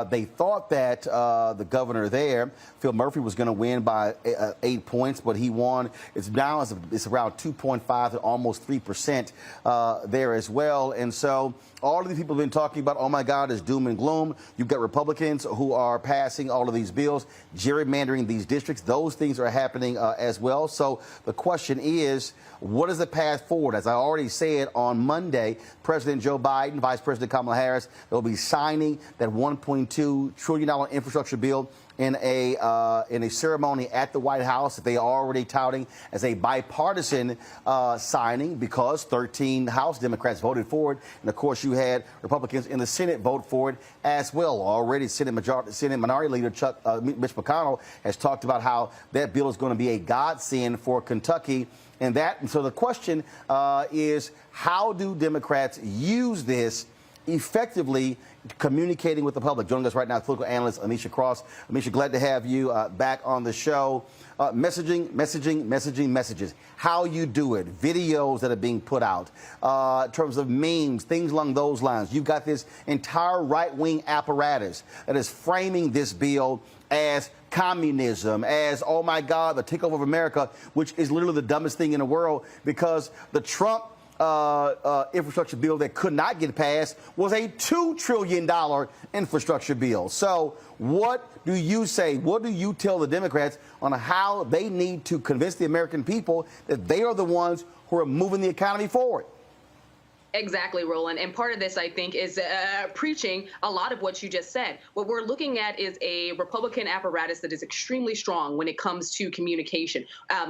they thought that the governor there, Phil Murphy, was going to win by 8 points, but he won. It's now it's around 2.5 to almost 3% there as well. And so all of these people have been talking about, oh my God, it's doom and gloom. You've got Republicans who are passing all of these bills, gerrymandering these districts. Those things are happening as well. So the question is, what is the path forward? As I already said, on Monday, President Joe Biden, Vice President Kamala Harris, they'll be signing that $1.2 trillion infrastructure bill in a ceremony at the White House that they are already touting as a bipartisan signing, because 13 House Democrats voted for it. And, of course, you had Republicans in the Senate vote for it as well. Already, Senate Minority Leader Mitch McConnell has talked about how that bill is going to be a godsend for Kentucky. And so the question is, how do Democrats use this effectively communicating with the public? Joining us right now, political analyst Amisha Cross. Amisha, glad to have you back on the show. Messages. How you do it, videos that are being put out, in terms of memes, things along those lines. You've got this entire right-wing apparatus that is framing this bill as communism, as, oh my God, the takeover of America, which is literally the dumbest thing in the world, because the Trump infrastructure bill that could not get passed was a $2 trillion infrastructure bill. So what do you say? What do you tell the Democrats on how they need to convince the American people that they are the ones who are moving the economy forward? Exactly, Roland. And part of this, I think, is preaching a lot of what you just said. What we're looking at is a Republican apparatus that is extremely strong when it comes to communication.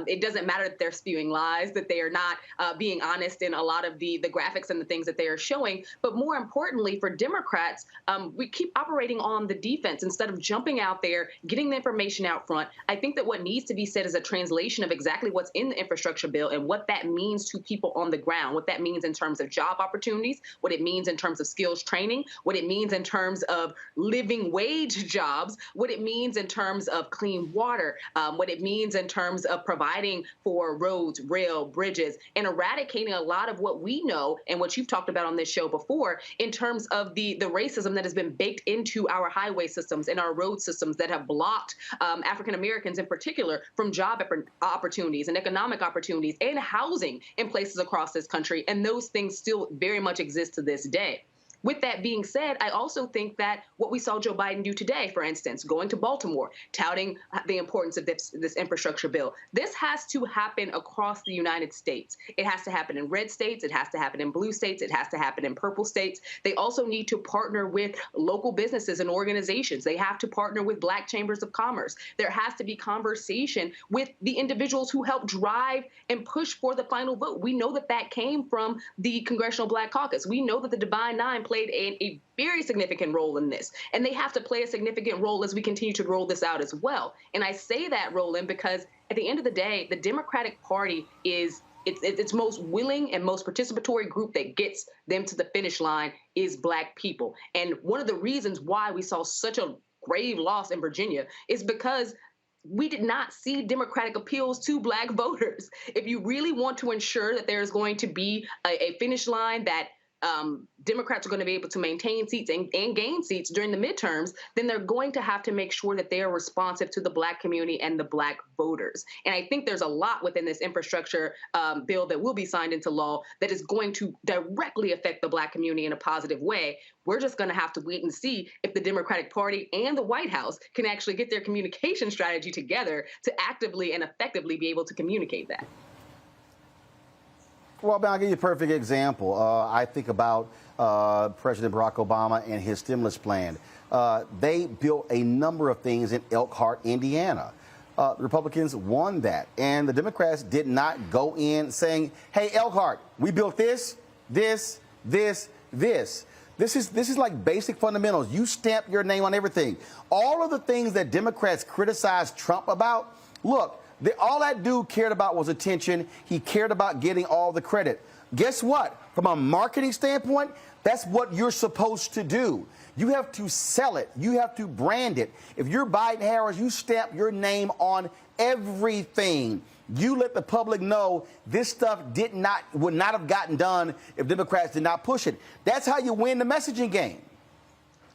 It doesn't matter that they're spewing lies, that they are not being honest in a lot of the graphics and the things that they are showing. But more importantly, for Democrats, we keep operating on the defense instead of jumping out there, getting the information out front. I think that what needs to be said is a translation of exactly what's in the infrastructure bill and what that means to people on the ground, what that means in terms of job opportunities, what it means in terms of skills training, what it means in terms of living wage jobs, what it means in terms of clean water, what it means in terms of providing for roads, rail, bridges, and eradicating a lot of what we know and what you've talked about on this show before in terms of the racism that has been baked into our highway systems and our road systems that have blocked African Americans in particular from job opportunities and economic opportunities and housing in places across this country. And those things still very much exist to this day. With that being said, I also think that what we saw Joe Biden do today, for instance, going to Baltimore, touting the importance of this infrastructure bill, this has to happen across the United States. It has to happen in red states. It has to happen in blue states. It has to happen in purple states. They also need to partner with local businesses and organizations. They have to partner with Black chambers of commerce. There has to be conversation with the individuals who help drive and push for the final vote. We know that that came from the Congressional Black Caucus. We know that the Divine Nine played a very significant role in this, and they have to play a significant role as we continue to roll this out as well. And I say that, Roland, because at the end of the day, the Democratic Party is its most willing and most participatory group that gets them to the finish line is Black people. And one of the reasons why we saw such a grave loss in Virginia is because we did not see Democratic appeals to Black voters. If you really want to ensure that there's going to be a finish line that Democrats are going to be able to maintain seats and gain seats during the midterms, then they're going to have to make sure that they are responsive to the Black community and the Black voters. And I think there's a lot within this infrastructure bill that will be signed into law that is going to directly affect the Black community in a positive way. We're just going to have to wait and see if the Democratic Party and the White House can actually get their communication strategy together to actively and effectively be able to communicate that. Well, Ben, I'll give you a perfect example. I think about President Barack Obama and his stimulus plan. They built a number of things in Elkhart, Indiana. The Republicans won that, and the Democrats did not go in saying, hey, Elkhart, we built this. This is like basic fundamentals. You stamp your name on everything. All of the things that Democrats criticized Trump about, look, all that dude cared about was attention. He cared about getting all the credit. Guess what? From a marketing standpoint, that's what you're supposed to do. You have to sell it. You have to brand it. If you're Biden-Harris, you stamp your name on everything. You let the public know this stuff would not have gotten done if Democrats did not push it. That's how you win the messaging game.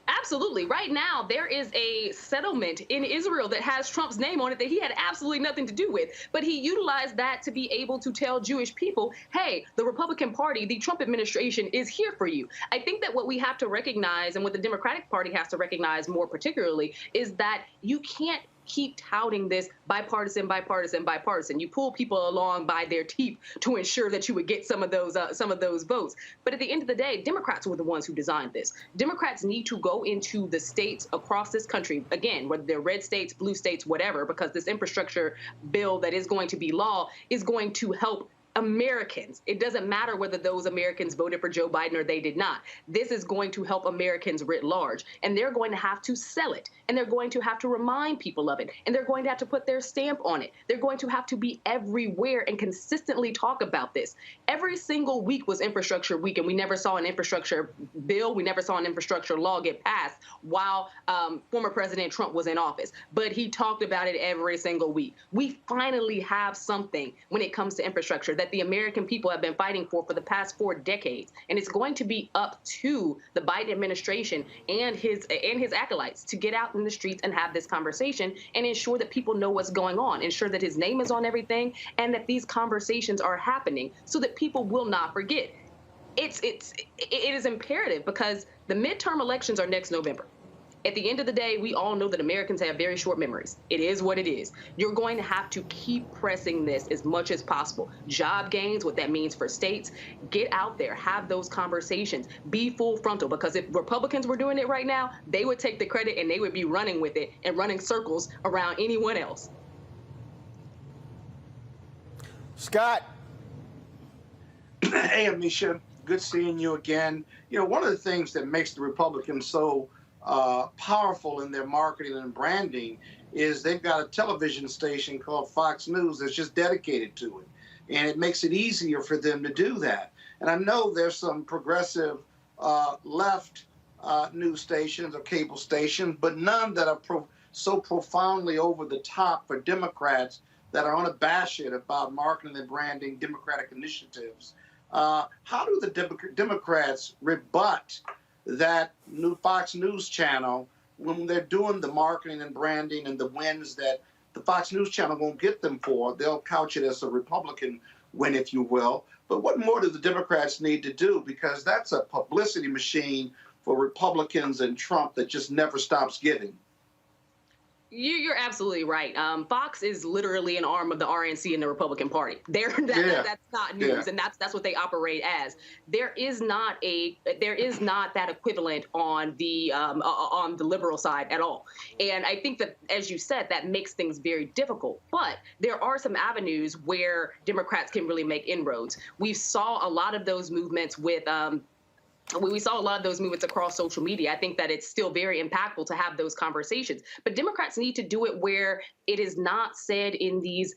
Absolutely. Right now, there is a settlement in Israel that has Trump's name on it that he had absolutely nothing to do with. But he utilized that to be able to tell Jewish people, hey, the Republican Party, the Trump administration is here for you. I think that what we have to recognize, and what the Democratic Party has to recognize more particularly, is that you can't keep touting this bipartisan. You pull people along by their teeth to ensure that you would get some of those votes. But at the end of the day, Democrats were the ones who designed this. Democrats need to go into the states across this country, again, whether they're red states, blue states, whatever, because this infrastructure bill that is going to be law is going to help Americans. It doesn't matter whether those Americans voted for Joe Biden or they did not. This is going to help Americans writ large, and they're going to have to sell it, and they're going to have to remind people of it, and they're going to have to put their stamp on it. They're going to have to be everywhere and consistently talk about this. Every single week was infrastructure week, and we never saw an infrastructure bill. We never saw an infrastructure law get passed while former President Trump was in office. But he talked about it every single week. We finally have something when it comes to infrastructure that the American people have been fighting for the past 4 decades. And it's going to be up to the Biden administration and his acolytes to get out in the streets and have this conversation and ensure that people know what's going on, ensure that his name is on everything, and that these conversations are happening so that people will not forget. It is imperative because the midterm elections are next November. At the end of the day, we all know that Americans have very short memories. It is what it is. You're going to have to keep pressing this as much as possible. Job gains, what that means for states, get out there, have those conversations, be full frontal, because if Republicans were doing it right now, they would take the credit and they would be running with it and running circles around anyone else. Scott. Hey, Amisha, good seeing you again. You know, one of the things that makes the Republicans so powerful in their marketing and branding is they've got a television station called Fox News that's just dedicated to it. And it makes it easier for them to do that. And I know there's some progressive left news stations or cable stations, but none that are so profoundly over the top for Democrats that are unabashed about marketing and branding Democratic initiatives. How do the Democrats rebut that new Fox News channel when they're doing the marketing and branding and the wins that the Fox News channel won't get them for? They'll couch it as a Republican win, if you will. But what more do the Democrats need to do? Because that's a publicity machine for Republicans and Trump that just never stops giving. You're absolutely right. Fox is literally an arm of the RNC and the Republican Party. That's not news, and that's what they operate as. There is not that equivalent on the liberal side at all. And I think that, as you said, that makes things very difficult. But there are some avenues where Democrats can really make inroads. We saw a lot of those movements with. We saw a lot of those movements across social media. I think that it's still very impactful to have those conversations. But Democrats need to do it where it is not said in these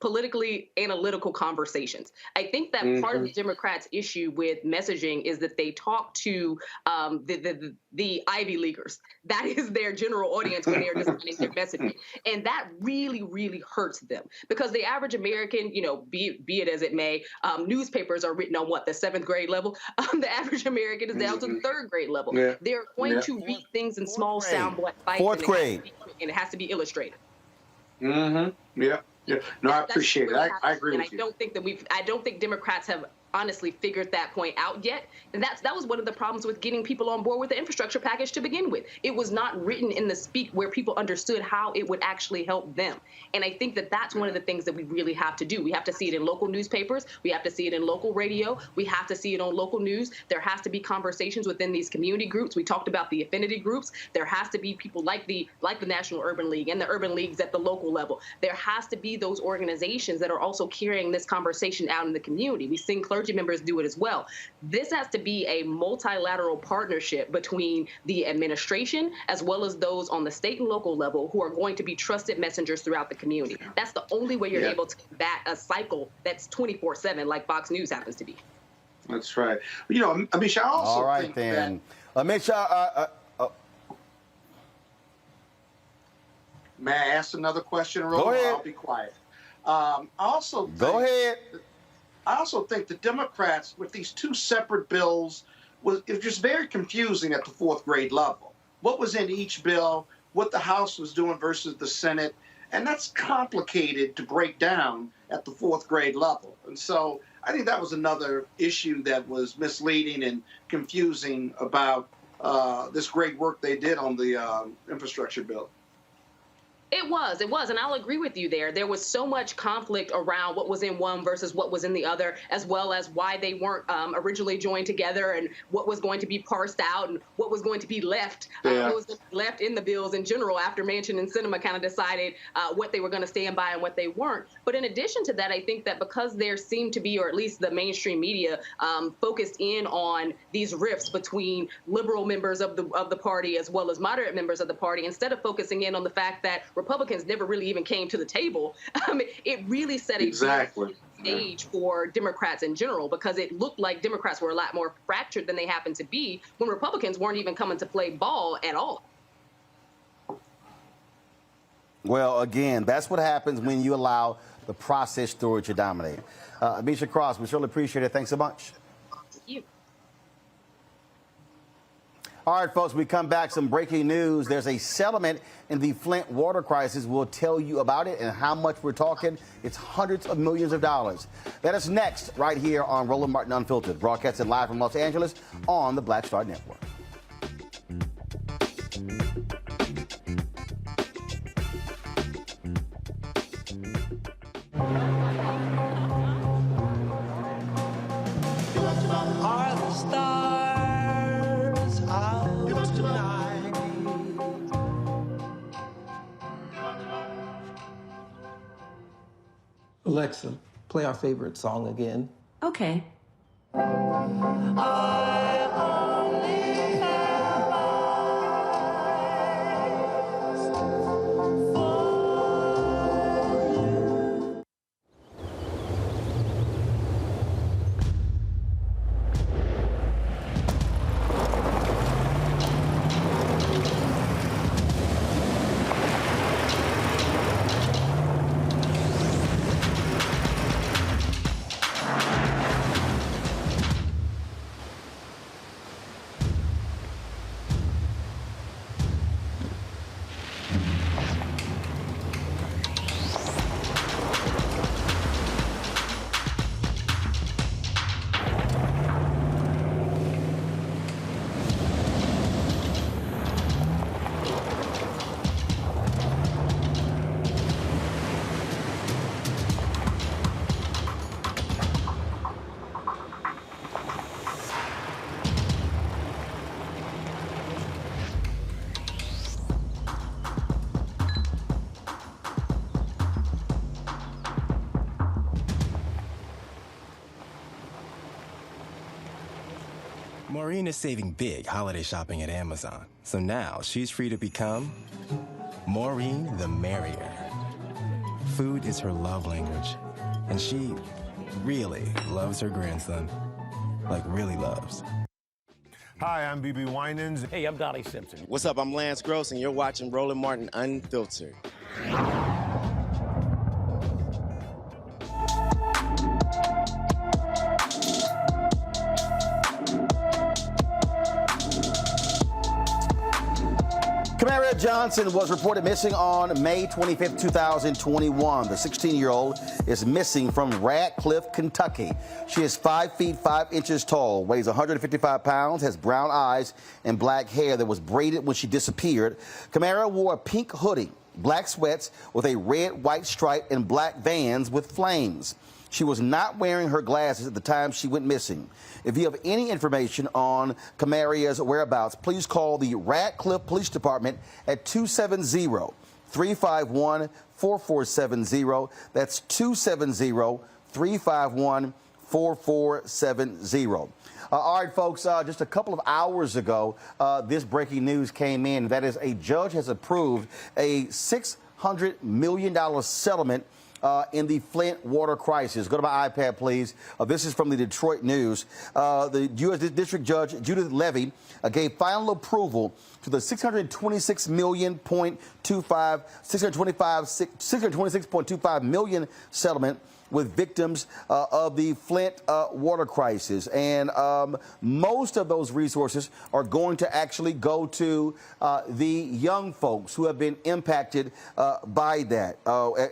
politically analytical conversations. I think that part of the Democrats' issue with messaging is that they talk to the Ivy Leaguers. That is their general audience when they're designing their messaging. And that really, really hurts them because the average American, you know, be it as it may, newspapers are written on the 7th grade level. The average American is down to the 3rd grade level. Yeah. They're going to read things in small sound bites. 4th grade. And it has to be illustrated. Yeah. Yeah. No, I appreciate it. I agree with you. I don't think Democrats have honestly figured that point out yet. And that was one of the problems with getting people on board with the infrastructure package to begin with. It was not written in the speak where people understood how it would actually help them. And I think that that's one of the things that we really have to do. We have to see it in local newspapers. We have to see it in local radio. We have to see it on local news. There has to be conversations within these community groups. We talked about the affinity groups. There has to be people like the National Urban League and the urban leagues at the local level. There has to be those organizations that are also carrying this conversation out in the community. We've seen clergy members do it as well. This has to be a multilateral partnership between the administration as well as those on the state and local level who are going to be trusted messengers throughout the community. That's the only way you're able to combat a cycle that's 24/7 like Fox News happens to be. That's right. You know, Amisha, I also all right, think then. Amisha, may I ask another question, Roland? Go ahead. I'll be quiet. I also think the Democrats, with these two separate bills, it was just very confusing at the fourth grade level. What was in each bill, what the House was doing versus the Senate, and that's complicated to break down at the fourth grade level. And so I think that was another issue that was misleading and confusing about this great work they did on the infrastructure bill. It was, and I'll agree with you there. There was so much conflict around what was in one versus what was in the other, as well as why they weren't originally joined together and what was going to be parsed out and what was going to be left, what was left in the bills in general after Manchin and Sinema kind of decided what they were going to stand by and what they weren't. But in addition to that, I think that because there seemed to be, or at least the mainstream media, focused in on these rifts between liberal members of the party as well as moderate members of the party, instead of focusing in on the fact that Republicans never really even came to the table, it really set a stage for Democrats in general, because it looked like Democrats were a lot more fractured than they happened to be when Republicans weren't even coming to play ball at all. Well, again, that's what happens when you allow the process story to dominate. Amisha Cross, we surely appreciate it. Thanks so much. Thank you. All right, folks, we come back. Some breaking news. There's a settlement in the Flint water crisis. We'll tell you about it and how much we're talking. It's hundreds of millions of dollars. That is next right here on Roland Martin Unfiltered, broadcasted live from Los Angeles on the Black Star Network. Alexa, play our favorite song again. Okay. Maureen is saving big holiday shopping at Amazon. So now she's free to become Maureen the Merrier. Food is her love language, and she really loves her grandson. Like, really loves. Hi, I'm BB Winans. Hey, I'm Donnie Simpson. What's up? I'm Lance Gross, and you're watching Roland Martin Unfiltered. Camaria Johnson was reported missing on May 25th, 2021. The 16-year-old is missing from Radcliffe, Kentucky. She is 5 feet 5 inches tall, weighs 155 pounds, has brown eyes and black hair that was braided when she disappeared. Camaria wore a pink hoodie, black sweats with a red-white stripe, and black Vans with flames. She was not wearing her glasses at the time she went missing. If you have any information on Camaria's whereabouts, please call the Radcliffe Police Department at 270-351-4470. That's 270-351-4470. All right, folks, just a couple of hours ago, this breaking news came in. That is, a judge has approved a $600 million settlement in the Flint water crisis. Go to my iPad, please. This is from the Detroit News. The U.S. District Judge Judith Levy gave final approval to the $626.25 million settlement with victims of the Flint water crisis. And most of those resources are going to actually go to the young folks who have been impacted by that.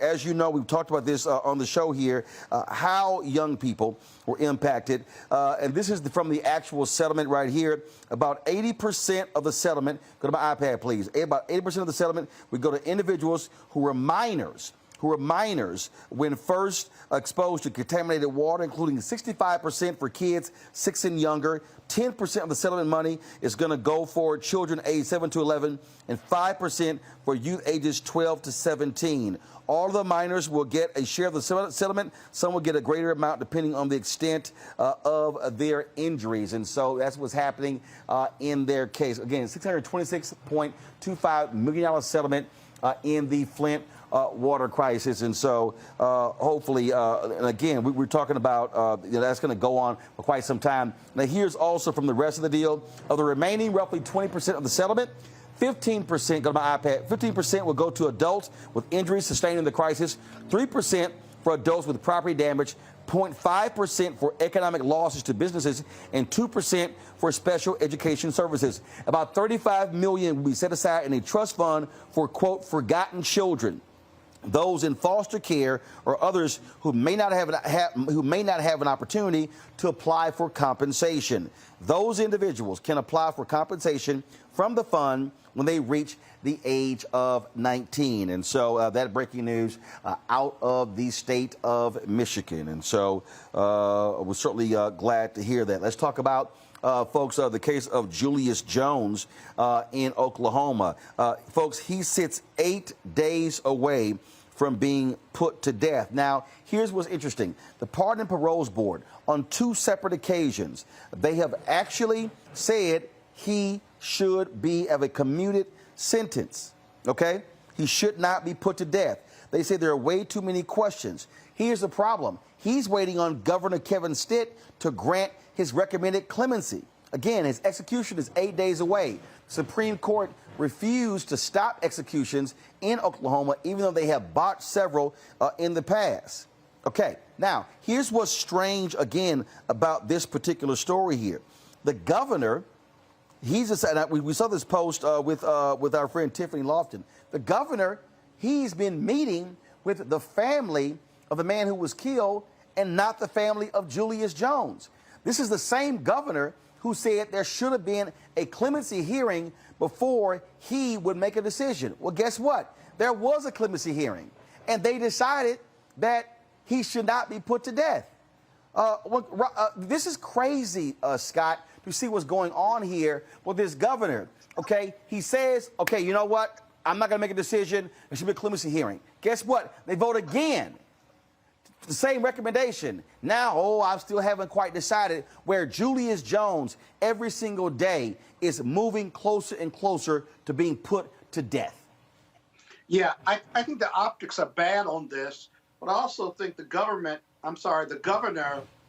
As you know, we've talked about this on the show here, how young people were impacted. And this is from the actual settlement right here. About 80% of the settlement, go to my iPad, please. About 80% of the settlement would go to individuals who were minors when first exposed to contaminated water, including 65% for kids 6 and younger. 10% of the settlement money is going to go for children aged 7 to 11, and 5% for youth ages 12 to 17. All of the minors will get a share of the settlement. Some will get a greater amount depending on the extent of their injuries. And so that's what's happening in their case. Again, $626.25 million settlement in the Flint water crisis. And so hopefully, and again, we're talking about that's going to go on for quite some time. Now, here's also from the rest of the deal. Of the remaining roughly 20% of the settlement, 15%, go to my iPad, 15% will go to adults with injuries sustained in the crisis, 3% for adults with property damage, 0.5% for economic losses to businesses, and 2% for special education services. About $35 million will be set aside in a trust fund for, quote, forgotten children, those in foster care or others who may not have an opportunity to apply for compensation. Those individuals can apply for compensation from the fund when they reach the age of 19. And so that breaking news out of the state of Michigan. And so we're certainly glad to hear that. Let's talk about, folks, the case of Julius Jones in Oklahoma. Folks, he sits 8 days away from being put to death. Now, here's what's interesting. The Pardon and Paroles Board, on 2 separate occasions, they have actually said he should be of a commuted sentence, okay? He should not be put to death. They say there are way too many questions. Here's the problem. He's waiting on Governor Kevin Stitt to grant his recommended clemency. Again, his execution is 8 days away. Supreme Court refused to stop executions in Oklahoma, even though they have botched several in the past. Okay, now, here's what's strange, again, about this particular story here. The governor, we saw this post with our friend Tiffany Lofton. The governor, he's been meeting with the family of the man who was killed and not the family of Julius Jones. This is the same governor who said there should have been a clemency hearing before he would make a decision. Well, guess what? There was a clemency hearing, and they decided that he should not be put to death. This is crazy, Scott, to see what's going on here with this governor. Okay, he says, okay, you know what? I'm not going to make a decision. There should be a clemency hearing. Guess what? They vote again. The same recommendation. Now, I still haven't quite decided, where Julius Jones every single day is moving closer and closer to being put to death. Yeah, I think the optics are bad on this, but I also think the governor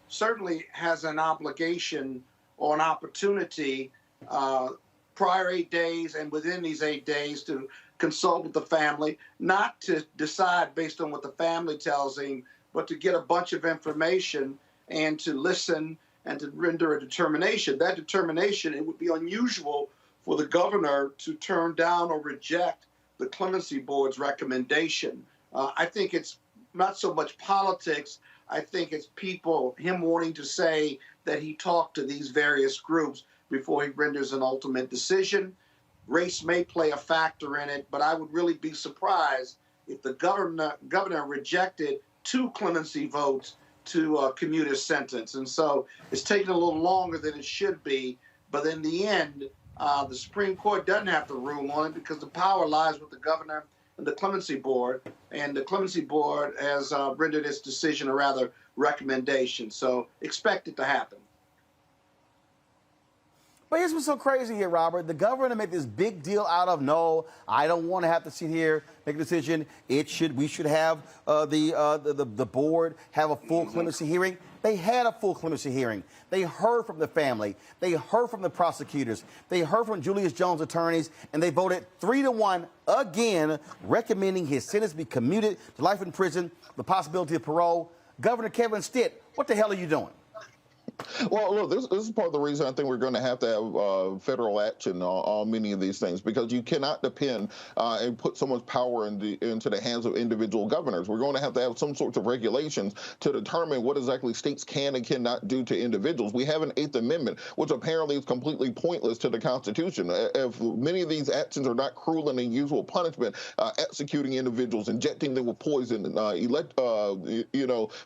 certainly has an obligation or an opportunity prior 8 days and within these 8 days to consult with the family, not to decide based on what the family tells him, but to get a bunch of information and to listen and to render a determination. That determination, it would be unusual for the governor to turn down or reject the clemency board's recommendation. I think it's not so much politics. I think it's him wanting to say that he talked to these various groups before he renders an ultimate decision. Race may play a factor in it, but I would really be surprised if the governor rejected 2 clemency votes to commute his sentence. And so it's taking a little longer than it should be. But in the end, the Supreme Court doesn't have to rule on it because the power lies with the governor and the clemency board. And the clemency board has rendered its decision, or rather recommendation. So expect it to happen. But here's what's so crazy here, Robert. The governor made this big deal out of, no, I don't want to have to sit here, make a decision. We should have the board have a full clemency hearing. They had a full clemency hearing. They heard from the family. They heard from the prosecutors. They heard from Julius Jones' attorneys, and they voted 3-1 again, recommending his sentence be commuted to life in prison, the possibility of parole. Governor Kevin Stitt, what the hell are you doing? Well, look, this is part of the reason I think we're going to have federal action on many of these things, because you cannot depend and put so much power into the hands of individual governors. We're going to have some sorts of regulations to determine what exactly states can and cannot do to individuals. We have an 8th Amendment, which apparently is completely pointless to the Constitution. If many of these actions are not cruel and unusual punishment, executing individuals, injecting them with poison,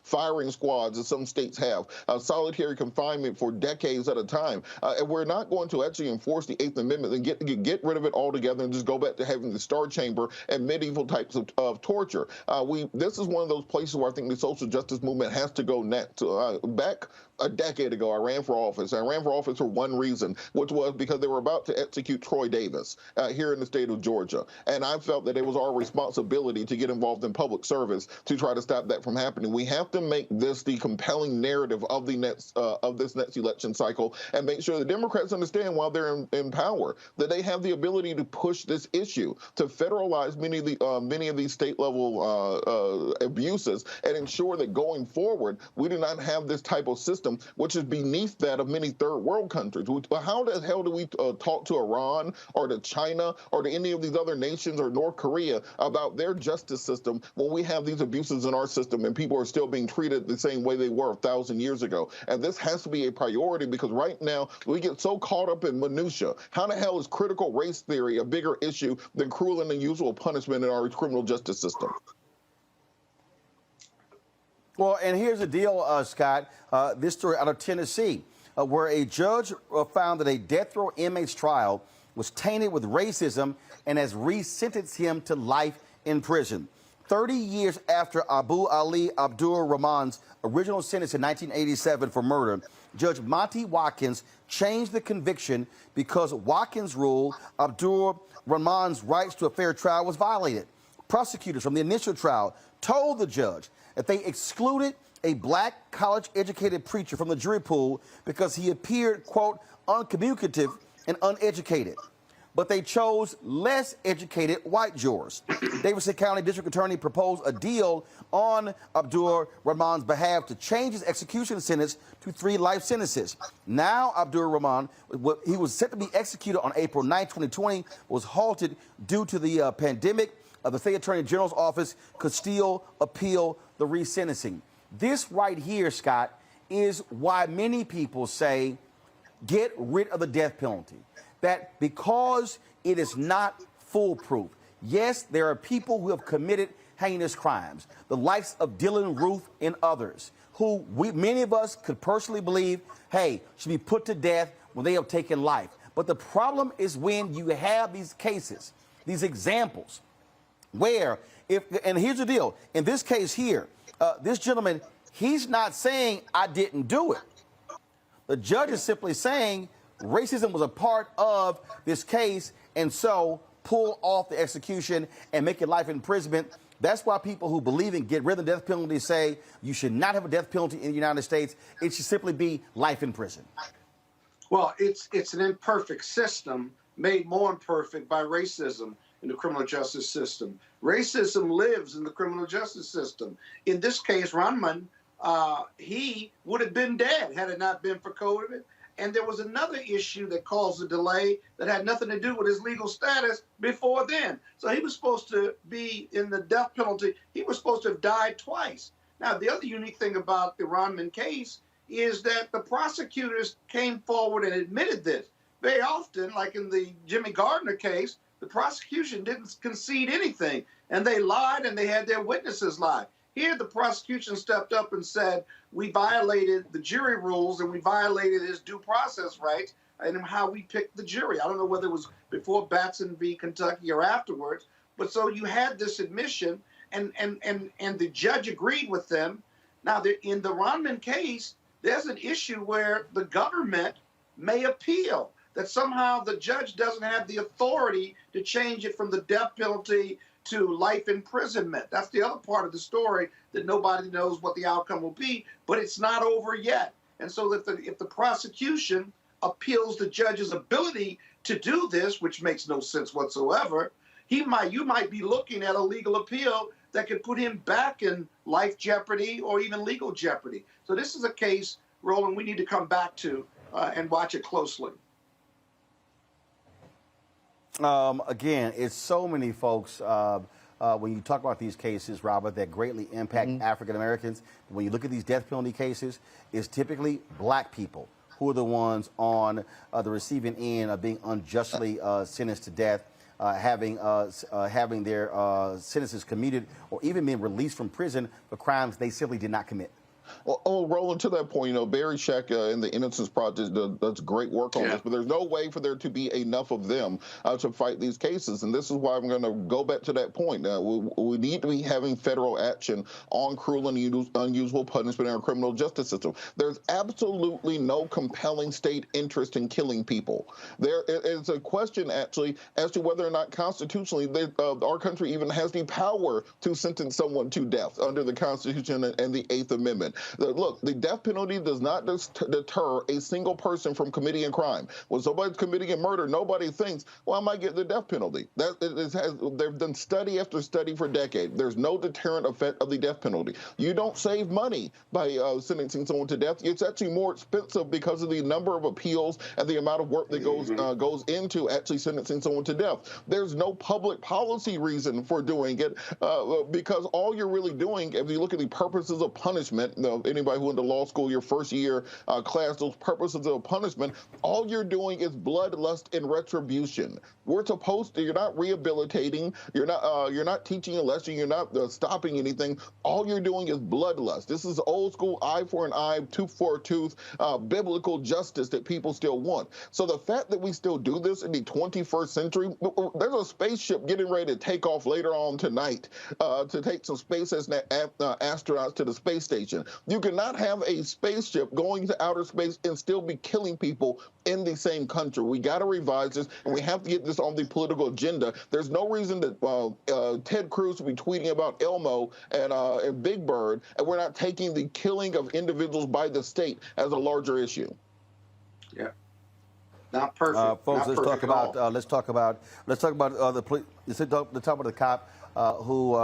firing squads, as some states have, solitary confinement for decades at a time. And we're not going to actually enforce the 8th Amendment and get rid of it altogether and just go back to having the Star Chamber and medieval types of torture. This is one of those places where I think the social justice movement has to go next. Back a decade ago, I ran for office. I ran for office for one reason, which was because they were about to execute Troy Davis here in the state of Georgia. And I felt that it was our responsibility to get involved in public service to try to stop that from happening. We have to make this the compelling narrative of this next election cycle and make sure the Democrats understand while they're in power that they have the ability to push this issue, to federalize many of these state level abuses, and ensure that going forward we do not have this type of system which is beneath that of many third world countries. How the hell do we talk to Iran or to China or to any of these other nations or North Korea about their justice system when we have these abuses in our system and people are still being treated the same way they were 1,000 years ago? And this has to be a priority, because right now we get so caught up in minutia. How the hell is critical race theory a bigger issue than cruel and unusual punishment in our criminal justice system? Well, and here's the deal, Scott. This story out of Tennessee, where a judge found that a death row inmate's trial was tainted with racism and has resentenced him to life in prison. 30 years after Abu Ali Abdul Rahman's original sentence in 1987 for murder, Judge Monty Watkins changed the conviction because Watkins ruled Abdul Rahman's rights to a fair trial was violated. Prosecutors from the initial trial told the judge that they excluded a black college-educated preacher from the jury pool because he appeared, quote, uncommunicative and uneducated. But they chose less educated white jurors. Davidson County District Attorney proposed a deal on Abdul Rahman's behalf to change his execution sentence to 3 life sentences. Now Abdul Rahman, he was set to be executed on April 9, 2020, was halted due to the pandemic. The State Attorney General's office could still appeal the resentencing. This right here, Scott, is why many people say get rid of the death penalty. That because it is not foolproof. Yes, there are people who have committed heinous crimes, the likes of Dylan Ruth and others, who many of us could personally believe, hey, should be put to death when they have taken life. But the problem is when you have these cases, these examples, where and here's the deal, in this case here, this gentleman, he's not saying I didn't do it. The judge is simply saying racism was a part of this case, and so pull off the execution and make it life imprisonment. That's why people who believe in get rid of the death penalty say you should not have a death penalty in the United States. It should simply be life in prison. Well, it's an imperfect system made more imperfect by racism in the criminal justice system. Racism lives in the criminal justice system. In this case, Rahman, he would have been dead had it not been for COVID. And there was another issue that caused the delay that had nothing to do with his legal status before then. So he was supposed to be in the death penalty. He was supposed to have died twice. Now, the other unique thing about the Ronman case is that the prosecutors came forward and admitted this. Very often, like in the Jimmy Gardner case, the prosecution didn't concede anything, and they lied and they had their witnesses lie. Here, the prosecution stepped up and said, we violated the jury rules and we violated his due process rights and how we picked the jury. I don't know whether it was before Batson v. Kentucky or afterwards, but so you had this admission and the judge agreed with them. Now, in the Ronman case, there's an issue where the government may appeal, that somehow the judge doesn't have the authority to change it from the death penalty to life imprisonment. That's the other part of the story, that nobody knows what the outcome will be, but it's not over yet. And so if the prosecution appeals the judge's ability to do this, which makes no sense whatsoever, you might be looking at a legal appeal that could put him back in life jeopardy or even legal jeopardy. So this is a case, Roland, we need to come back to and watch it closely. Again, it's so many folks, when you talk about these cases, Robert, that greatly impact African Americans. When you look at these death penalty cases, it's typically black people who are the ones on the receiving end of being unjustly sentenced to death, having their sentences commuted or even being released from prison for crimes they simply did not commit. Well, Roland, to that point, Barry Scheck in the Innocence Project does great work on this, but there's no way for there to be enough of them to fight these cases. And this is why I'm going to go back to that point. We need to be having federal action on cruel and unusual punishment in our criminal justice system. There's absolutely no compelling state interest in killing people. There is a question, actually, as to whether or not constitutionally our country even has the power to sentence someone to death under the Constitution and the Eighth Amendment. Look, the death penalty does not deter a single person from committing a crime. When somebody's committing a murder, nobody thinks, well, I might get the death penalty. They've done study after study for decades. There's no deterrent effect of the death penalty. You don't save money by sentencing someone to death. It's actually more expensive because of the number of appeals and the amount of work that goes into actually sentencing someone to death. There's no public policy reason for doing it because all you're really doing, if you look at the purposes of punishment, anybody who went to law school, your first year class, those purposes of punishment, all you're doing is bloodlust and retribution. We're supposed to, you're not rehabilitating, you're not teaching a lesson, you're not stopping anything. All you're doing is bloodlust. This is old school eye for an eye, tooth for a tooth, biblical justice that people still want. So the fact that we still do this in the 21st century, there's a spaceship getting ready to take off later on tonight to take some space astronauts to the space station. You cannot have a spaceship going to outer space and still be killing people in the same country. We got to revise this, and we have to get this on the political agenda. There's no reason that Ted Cruz will be tweeting about Elmo and Big Bird, and we're not taking the killing of individuals by the state as a larger issue. Yeah. Not perfect. Folks, let's talk about the cop who,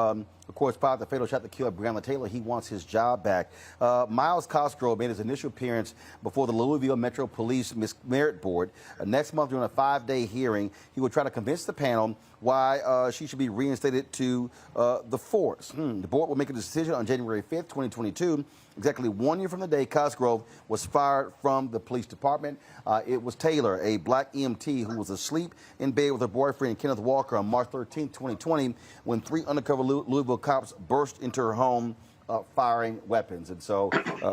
of course, fired the fatal shot that killed Breonna Taylor. He wants his job back. Miles Cosgrove made his initial appearance before the Louisville Metro Police Merit Board. Next month, during a 5-day hearing, he will try to convince the panel why she should be reinstated to the force. The board will make a decision on January 5th, 2022, exactly 1 year from the day Cosgrove was fired from the police department. It was Taylor, a black EMT who was asleep in bed with her boyfriend, Kenneth Walker, on March 13, 2020, when 3 undercover Louisville cops burst into her home firing weapons. And so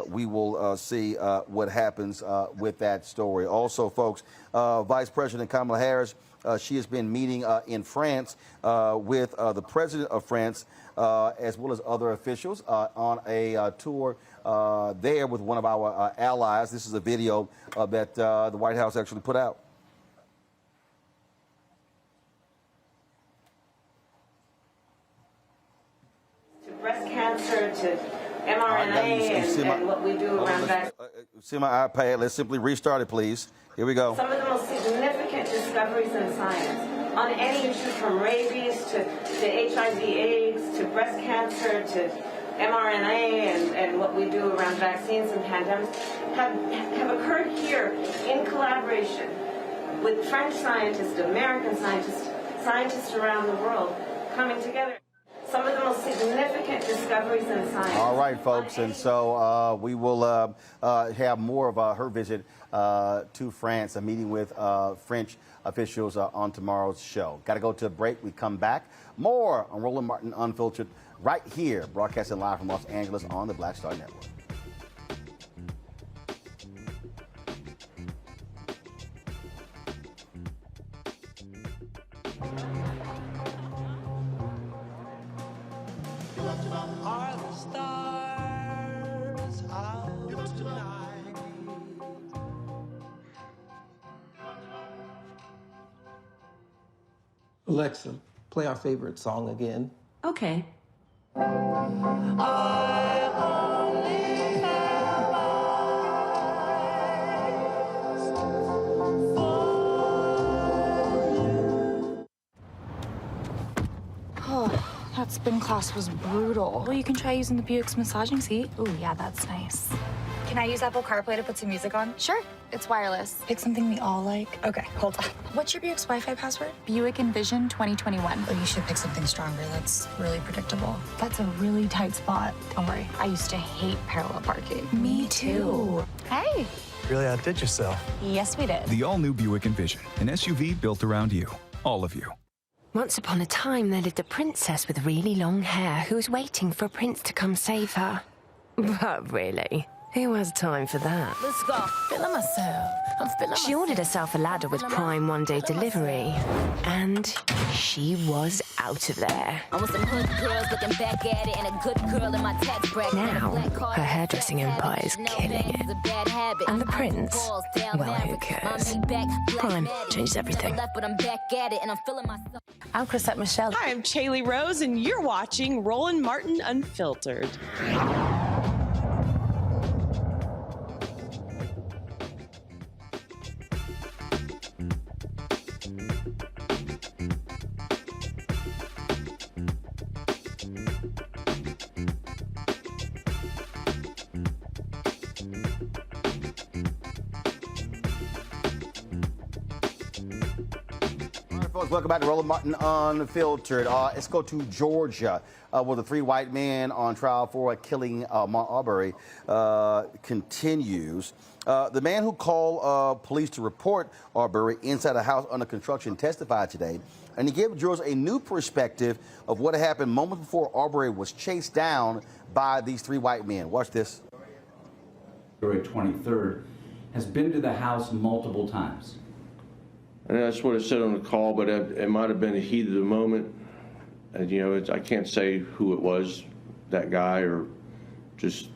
we will see what happens with that story. Also, folks, Vice President Kamala Harris, she has been meeting in France with the president of France as well as other officials on a tour there with one of our allies. This is a video that the White House actually put out. To breast cancer, to mRNA, and what we do around that. See my iPad. Let's simply restart it, please. Here we go. Some of the most significant discoveries in science on any issue, from rabies to HIV/AIDS to breast cancer to mRNA and what we do around vaccines and pandemics have occurred here in collaboration with French scientists, American scientists, scientists around the world coming together. Some of the most significant discoveries in science. All right, folks, and so we will have more of her visit to France, a meeting with French officials on tomorrow's show. Got to go to a break. We come back. More on Roland Martin Unfiltered right here, broadcasting live from Los Angeles on the Black Star Network. Are the stars out tonight? Alexa, play our favorite song again. Okay. Oh, that spin class was brutal. Well, you can try using the Buick's massaging seat. Ooh, yeah, that's nice. Can I use Apple CarPlay to put some music on? Sure. It's wireless. Pick something we all like. Okay, hold on. What's your Buick's Wi-Fi password? Buick Envision 2021. Oh, you should pick something stronger. That's really predictable. That's a really tight spot. Don't worry. I used to hate parallel parking. Me too. Hey. Really outdid yourself. Yes, we did. The all-new Buick Envision, an SUV built around you. All of you. Once upon a time, there lived a princess with really long hair who was waiting for a prince to come save her. But really, who has time for that? Let's go. Feeling myself. I'm feeling She ordered herself a ladder with Prime one-day delivery, and she was out of there. I want some hood girls looking back at it and a good girl in my tax bracket. Now, her hairdressing empire is killing it. And the prince, well, who cares? Prime changes everything. I'm Chrisette Michelle. Hi, I'm Chaley Rose, and you're watching Roland Martin Unfiltered. Welcome back to Roland Martin Unfiltered. Let's go to Georgia, where the three white men on trial for killing Ahmaud Arbery continues. The man who called police to report Arbery inside a house under construction testified today, and he gave jurors a new perspective of what happened moments before Arbery was chased down by these three white men. Watch this. February 23rd, has been to the house multiple times. And that's what I said on the call, but it might have been the heat of the moment. And, you know, I can't say who it was, that guy, or just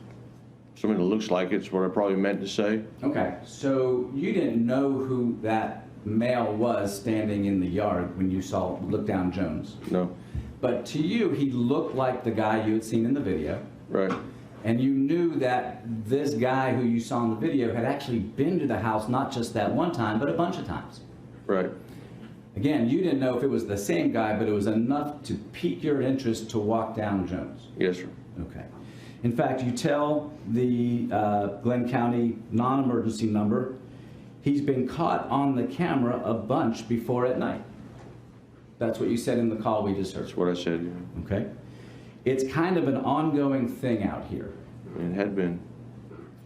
someone that looks like it's what I probably meant to say. Okay, so you didn't know who that male was standing in the yard when you looked down Jones? No. But to you, he looked like the guy you had seen in the video. Right. And you knew that this guy who you saw in the video had actually been to the house not just that one time, but a bunch of times. Right. Again, you didn't know if it was the same guy, but it was enough to pique your interest to walk down Jones. Yes, sir. Okay. In fact, you tell the Glenn County non-emergency number he's been caught on the camera a bunch before at night. That's what you said in the call we just heard. That's what I said, yeah. Okay. It's kind of an ongoing thing out here. It had been.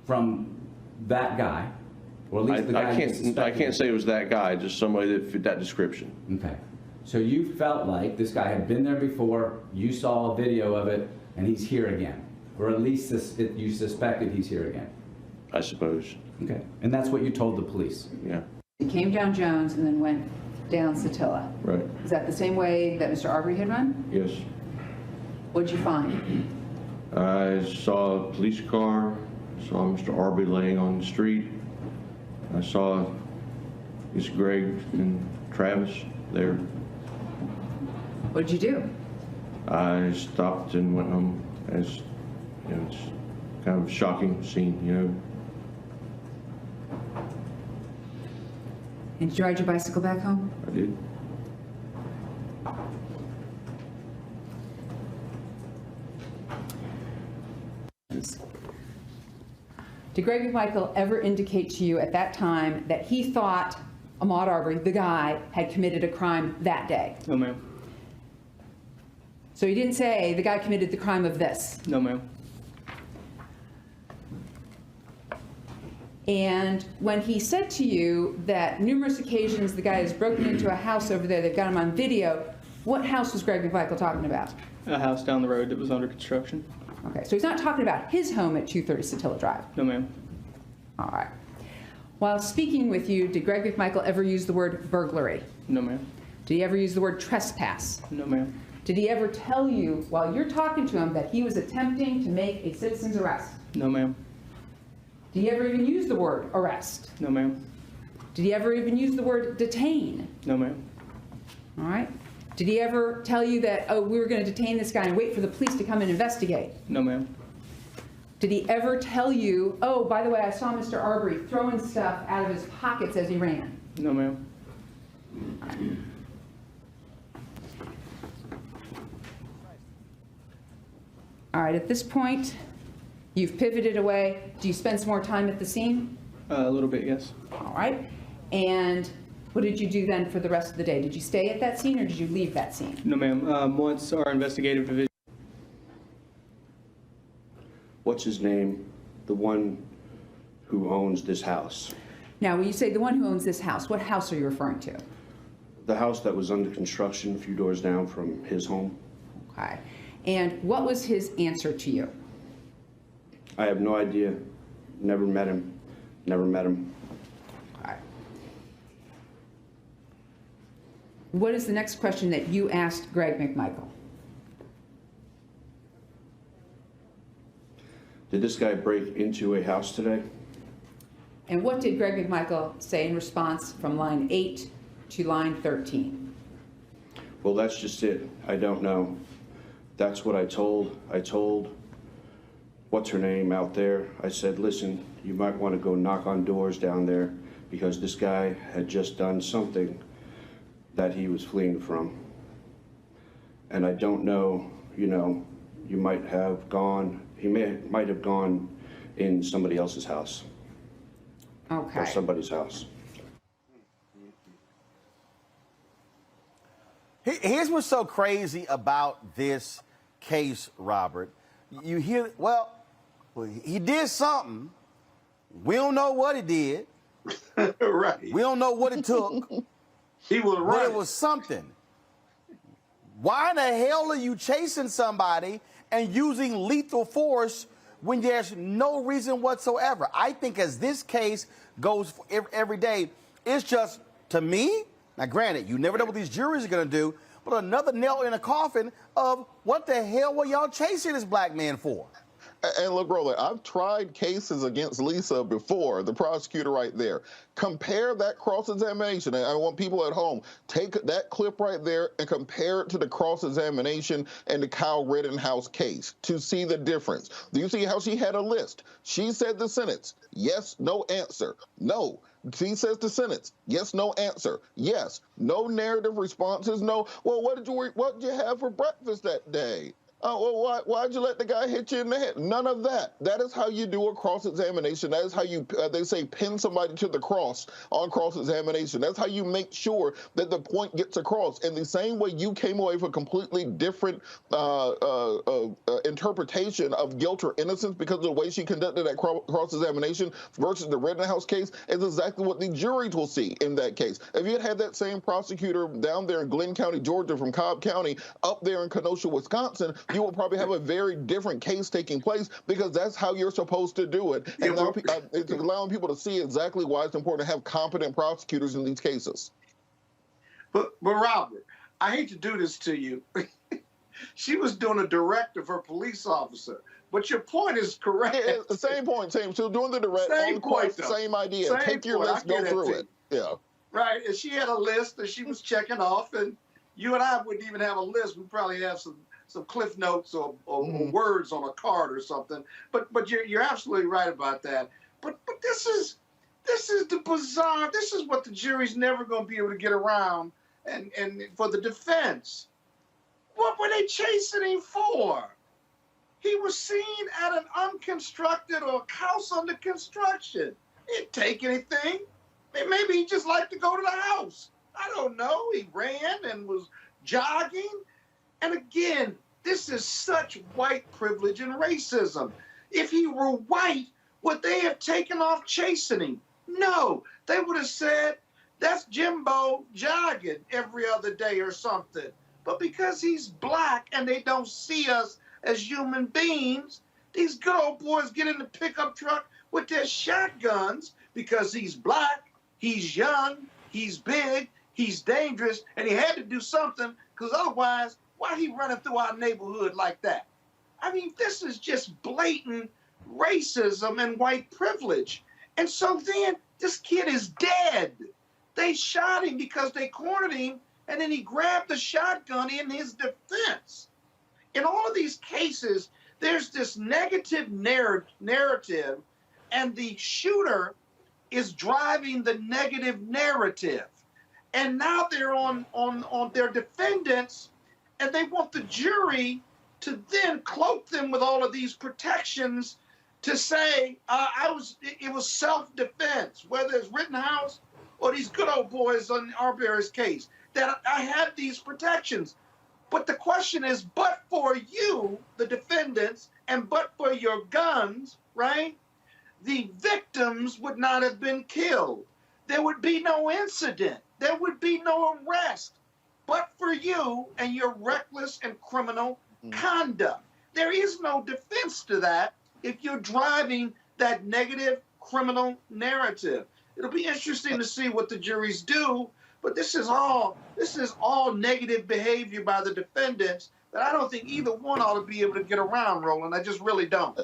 From that guy. Or at least the guy I can't say it was that guy, just somebody that fit that description. Okay. So you felt like this guy had been there before, you saw a video of it, and he's here again. Or at least you suspected he's here again. I suppose. Okay. And that's what you told the police? Yeah. He came down Jones and then went down Satilla. Right. Is that the same way that Mr. Arbery had run? Yes. What'd you find? I saw a police car, saw Mr. Arbery laying on the street. I saw Miss Greg and Travis there. What did you do? I stopped and went home. As you know, it's kind of a shocking scene, you know. And did you ride your bicycle back home? I did. Did Greg McMichael ever indicate to you at that time that he thought Ahmaud Arbery, the guy, had committed a crime that day? No, ma'am. So he didn't say the guy committed the crime of this? No, ma'am. And when he said to you that numerous occasions the guy has broken into a house over there, they've got him on video, what house was Greg McMichael talking about? A house down the road that was under construction. Okay, so he's not talking about his home at 230 Satilla Drive? No, ma'am. All right. While speaking with you, did Greg McMichael ever use the word burglary? No, ma'am. Did he ever use the word trespass? No, ma'am. Did he ever tell you while you're talking to him that he was attempting to make a citizen's arrest? No, ma'am. Did he ever even use the word arrest? No, ma'am. Did he ever even use the word detain? No, ma'am. All right. Did he ever tell you that, oh, we were going to detain this guy and wait for the police to come and investigate? No, ma'am. Did he ever tell you, oh, by the way, I saw Mr. Arbery throwing stuff out of his pockets as he ran? No, ma'am. All right, at this point, you've pivoted away. Do you spend some more time at the scene? A little bit, yes. All right. And what did you do then for the rest of the day? Did you stay at that scene or did you leave that scene? No, ma'am. Once our investigative division. What's his name? The one who owns this house. Now, when you say the one who owns this house, what house are you referring to? The house that was under construction a few doors down from his home. Okay. And what was his answer to you? I have no idea. Never met him. Never met him. Okay. What is the next question that you asked Greg McMichael? Did this guy break into a house today? And what did Greg McMichael say in response from line 8 to line 13? Well, that's just it. I don't know. That's what I told what's her name out there. I said, listen, you might want to go knock on doors down there because this guy had just done something that he was fleeing from. And I don't know, you know, you might have gone, he might have gone in somebody else's house. Okay. Or somebody's house. Here's what's so crazy about this case, Robert. You hear, well, he did something. We don't know what he did. Right. We don't know what it took. He was right. But it was something. Why in the hell are you chasing somebody and using lethal force when there's no reason whatsoever? I think as this case goes every day, it's just, to me, now granted, you never know what these juries are going to do, but another nail in a coffin of what the hell were y'all chasing this black man for? And look, Roland, I've tried cases against Lisa before, the prosecutor right there. Compare that cross-examination. And I want people at home, take that clip right there and compare it to the cross-examination in the Kyle Rittenhouse case to see the difference. Do you see how she had a list? She said the sentence, yes, no answer, no. She says the sentence, yes, no answer, yes. No narrative responses, no. Well, what did you have for breakfast that day? Oh, well, why'd you let the guy hit you in the head? None of that. That is how you do a cross-examination. That is how you, they say, pin somebody to the cross on cross-examination. That's how you make sure that the point gets across. In the same way you came away with a completely different interpretation of guilt or innocence because of the way she conducted that cross-examination versus the Rittenhouse case is exactly what the juries will see in that case. If you had that same prosecutor down there in Glenn County, Georgia, from Cobb County, up there in Kenosha, Wisconsin, you will probably have a very different case taking place because that's how you're supposed to do it. And now it's allowing people to see exactly why it's important to have competent prosecutors in these cases. But Robert, I hate to do this to you. She was doing a directive for a police officer. But your point is correct. Yeah, the same point, same. She was doing the direct, same point, same idea. Same Take your point. list, go through it. Yeah. Right, and she had a list that she was checking off, and you and I wouldn't even have a list. We'd probably have some cliff notes or words on a card or something. But you're absolutely right about that. But this is the bizarre. This is what the jury's never going to be able to get around. And for the defense, what were they chasing him for? He was seen at an unconstructed or a house under construction. He didn't take anything. Maybe he just liked to go to the house. I don't know. He ran and was jogging. And again, this is such white privilege and racism. If he were white, would they have taken off chastening? No. They would have said, that's Jimbo jogging every other day or something. But because he's black and they don't see us as human beings, these good old boys get in the pickup truck with their shotguns because he's black, he's young, he's big, he's dangerous, and he had to do something because otherwise, why he running through our neighborhood like that? I mean, this is just blatant racism and white privilege. And so then this kid is dead. They shot him because they cornered him, and then he grabbed the shotgun in his defense. In all of these cases, there's this negative narrative, and the shooter is driving the negative narrative. And now they're on their defendants, and they want the jury to then cloak them with all of these protections to say it was self-defense, whether it's Rittenhouse or these good old boys on Arbery's case, that I had these protections. But the question is, but for you, the defendants, and but for your guns, right, the victims would not have been killed. There would be no incident. There would be no arrest. But for you and your reckless and criminal conduct. There is no defense to that if you're driving that negative criminal narrative. It'll be interesting to see what the juries do, but this is all negative behavior by the defendants that I don't think either one ought to be able to get around, Roland. I just really don't.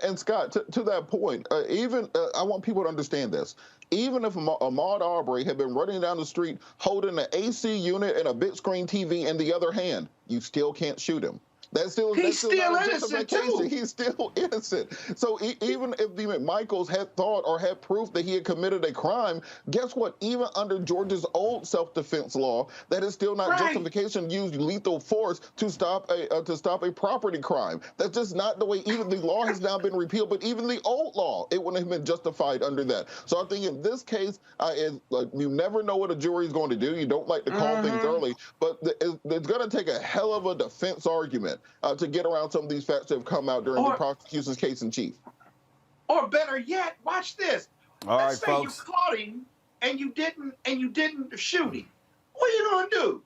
And Scott, to that point, I want people to understand this. Even if Ahmaud Arbery had been running down the street holding an AC unit and a big screen TV in the other hand, you still can't shoot him. He's still innocent too. He's still innocent. So even if the McMichaels had thought or had proof that he had committed a crime, guess what? Even under Georgia's old self-defense law, that is still not justification to use lethal force to stop a property crime. That's just not the way. Even the law has now been repealed, but even the old law, it wouldn't have been justified under that. So I think in this case, you never know what a jury is going to do. You don't like to call things early, but it's going to take a hell of a defense argument to get around some of these facts that have come out during the prosecution's case in chief. Or better yet, watch this. All Let's right, say folks. you caught him and you didn't shoot him. What are you gonna do?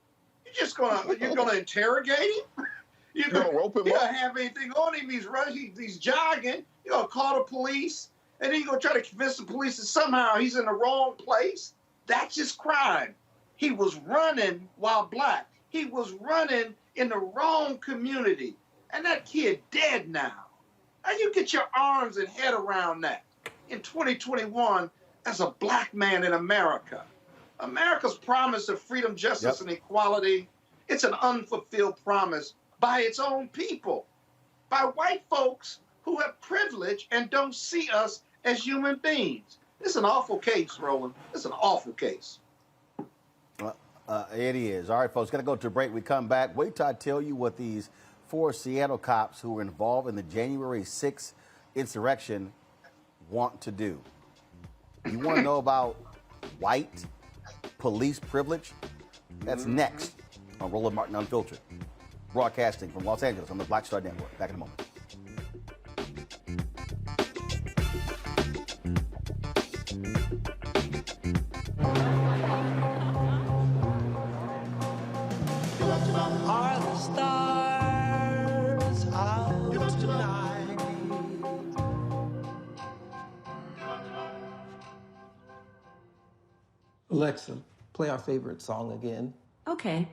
You're gonna interrogate him? You're gonna rope him up? You don't have anything on him. He's running. He's jogging. You're gonna call the police, and then you're gonna try to convince the police that somehow he's in the wrong place. That's just crime. He was running while black. He was running in the wrong community. And that kid dead now. How you get your arms and head around that in 2021 as a black man in America? America's promise of freedom, justice, and equality, it's an unfulfilled promise by its own people, by white folks who have privilege and don't see us as human beings. It's an awful case, Roland. It's an awful case. It is. All right, folks, got to go to a break. We come back. Wait till I tell you what these 4 Seattle cops who were involved in the January 6th insurrection want to do. You want to know about white police privilege? That's next on Roland Martin Unfiltered, broadcasting from Los Angeles on the Black Star Network. Back in a moment. Are the stars out tonight? Alexa, play our favorite song again. Okay.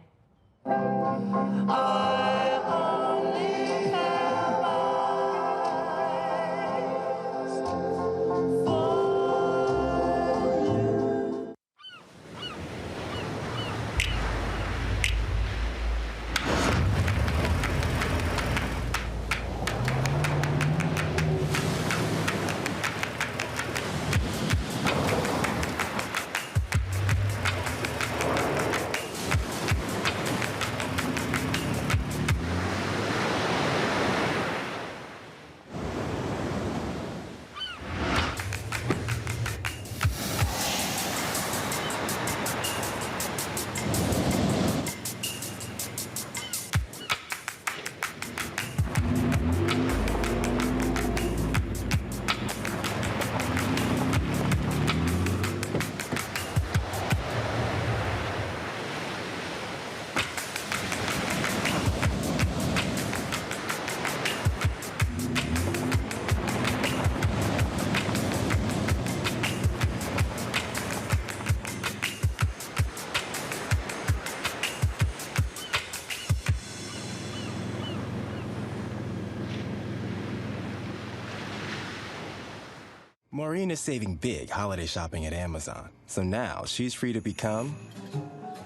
Maureen is saving big holiday shopping at Amazon. So now she's free to become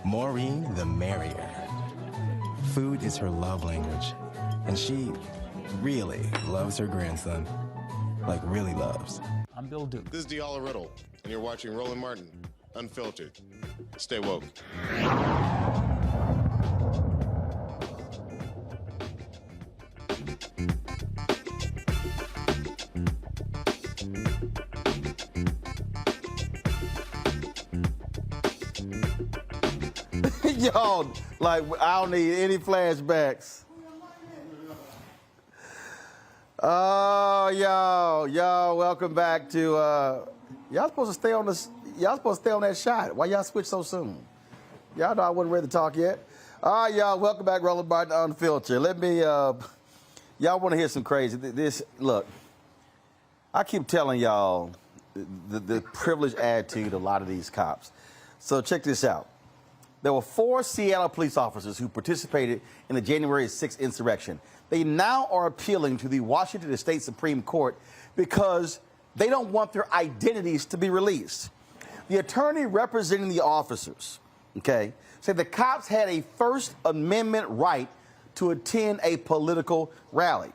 Maureen the Merrier. Food is her love language. And she really loves her grandson. Like, really loves. I'm Bill Duke. This is Diala Riddle, and you're watching Roland Martin, Unfiltered. Stay woke. Y'all, like, I don't need any flashbacks. Oh, y'all, welcome back to, y'all supposed to stay on this, y'all supposed to stay on that shot. Why y'all switch so soon? Y'all know I wasn't ready to talk yet. All right, y'all, welcome back, Roland Martin Unfiltered. Let me, y'all want to hear some crazy, look, I keep telling y'all the privileged attitude of a lot of these cops. So check this out. There were 4 Seattle police officers who participated in the January 6th insurrection. They now are appealing to the Washington State Supreme Court because they don't want their identities to be released. The attorney representing the officers, said the cops had a First Amendment right to attend a political rally,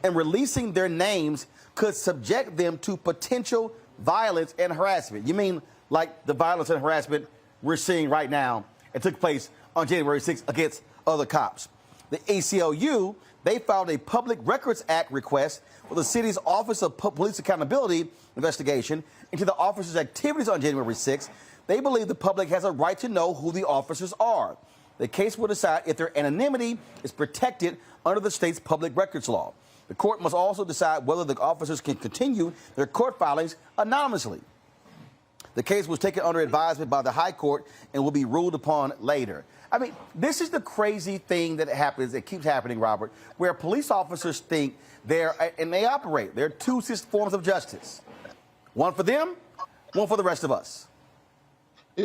and releasing their names could subject them to potential violence and harassment. You mean like the violence and harassment we're seeing right now? It took place on January 6th against other cops. The ACLU, they filed a Public Records Act request for the city's Office of Police Accountability investigation into the officers' activities on January 6th. They believe the public has a right to know who the officers are. The case will decide if their anonymity is protected under the state's public records law. The court must also decide whether the officers can continue their court filings anonymously. The case was taken under advisement by the High Court and will be ruled upon later. I mean, this is the crazy thing that happens, that keeps happening, Robert, where police officers think and they operate. There are 2 forms of justice. One for them, one for the rest of us.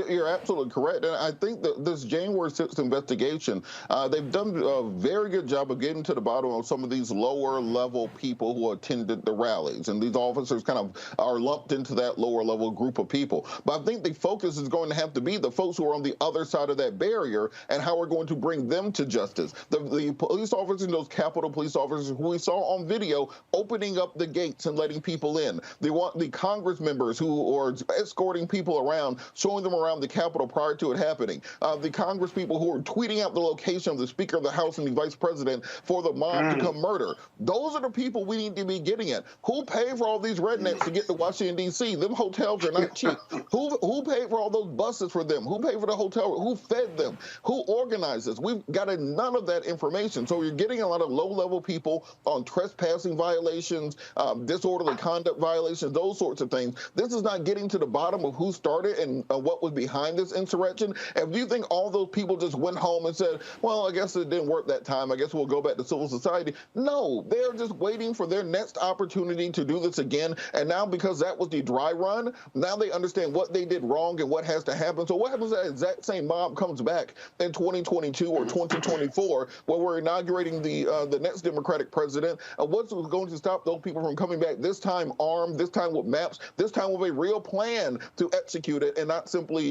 You're absolutely correct. And I think that this January 6th investigation, they've done a very good job of getting to the bottom of some of these lower level people who attended the rallies. And these officers kind of are lumped into that lower level group of people. But I think the focus is going to have to be the folks who are on the other side of that barrier and how we're going to bring them to justice. The police officers, those Capitol police officers who we saw on video opening up the gates and letting people in. They want the Congress members who are escorting people around, showing them around the Capitol prior to it happening. The Congress people who are tweeting out the location of the Speaker of the House and the Vice President for the mob to come murder. Those are the people we need to be getting at. Who paid for all these rednecks to get to Washington, D.C.? Them hotels are not cheap. Who paid for all those buses for them? Who paid for the hotel? Who fed them? Who organized this? We've got none of that information. So you're getting a lot of low-level people on trespassing violations, disorderly conduct violations, those sorts of things. This is not getting to the bottom of who started and what was behind this insurrection. And do you think all those people just went home and said, well, I guess it didn't work that time, I guess we'll go back to civil society? No, they're just waiting for their next opportunity to do this again. And now, because that was the dry run, now they understand what they did wrong and what has to happen. So what happens if that exact same mob comes back in 2022 or 2024, where we're inaugurating the next Democratic president? What's going to stop those people from coming back, this time armed, this time with maps, this time with a real plan to execute it, and not simply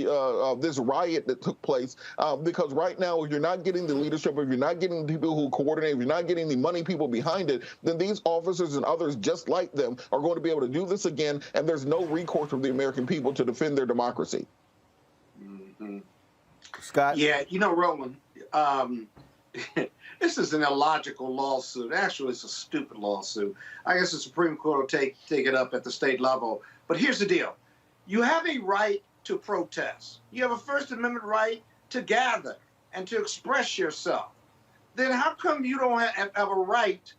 this riot that took place? Because right now, if you're not getting the leadership, if you're not getting the people who coordinate, if you're not getting the money people behind it, then these officers and others just like them are going to be able to do this again, and there's no recourse for the American people to defend their democracy. Scott? Yeah, Roland, this is an illogical lawsuit. Actually, it's a stupid lawsuit. I guess the Supreme Court will take it up at the state level. But here's the deal. You have a right to protest. You have a First Amendment right to gather and to express yourself. Then how come you don't have a right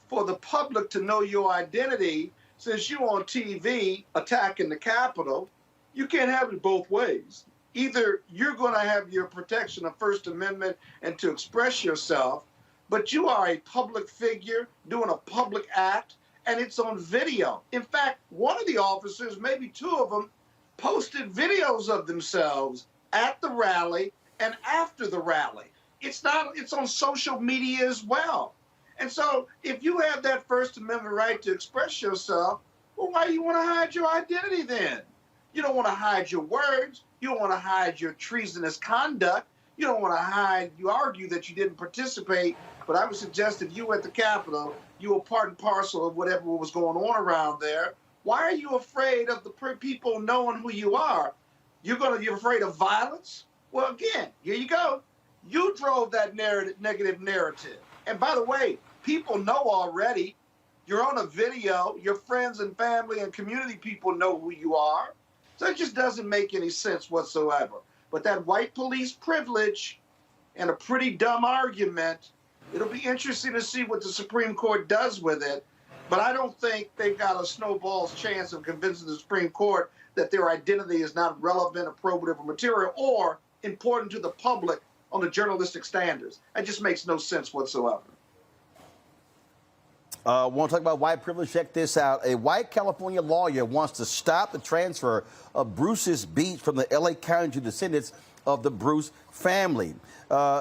for the public to know your identity since you're on TV attacking the Capitol? You can't have it both ways. Either you're going to have your protection of First Amendment and to express yourself, but you are a public figure doing a public act, and it's on video. In fact, one of the officers, maybe 2 of them, posted videos of themselves at the rally and after the rally. It's on social media as well. And so if you have that First Amendment right to express yourself, Well, why do you want to hide your identity then? You don't want to hide your words. You don't want to hide your treasonous conduct. You don't want to hide, you argue that you didn't participate, but I would suggest if you were at the Capitol, you were part and parcel of whatever was going on around there. Why are you afraid of the people knowing who you are? You're afraid of violence? Well, again, here you go. You drove that negative narrative. And by the way, people know already. You're on a video. Your friends and family and community people know who you are. So it just doesn't make any sense whatsoever. But that white police privilege and a pretty dumb argument, it'll be interesting to see what the Supreme Court does with it. But I don't think they've got a snowball's chance of convincing the Supreme Court that their identity is not relevant, appropriate, or material, or important to the public on the journalistic standards. That just makes no sense whatsoever. Want to talk about white privilege? Check this out. A white California lawyer wants to stop the transfer of Bruce's beach from the LA County to descendants of the Bruce family.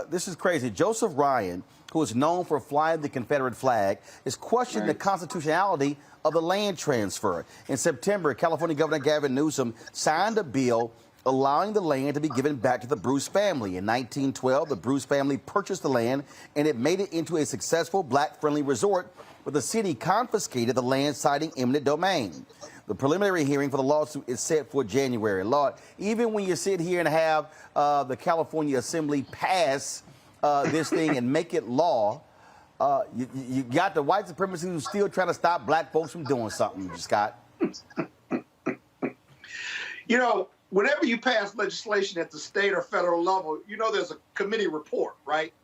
This is crazy. Joseph Ryan, who is known for flying the Confederate flag, is questioning the constitutionality of the land transfer. In September, California Governor Gavin Newsom signed a bill allowing the land to be given back to the Bruce family. In 1912, the Bruce family purchased the land, and it made it into a successful black-friendly resort, but the city confiscated the land, citing eminent domain. The preliminary hearing for the lawsuit is set for January. Lord, even when you sit here and have the California Assembly pass this thing and make it law, you got the white supremacists who's still trying to stop black folks from doing something, Scott. You know, whenever you pass legislation at the state or federal level, you know there's a committee report, right?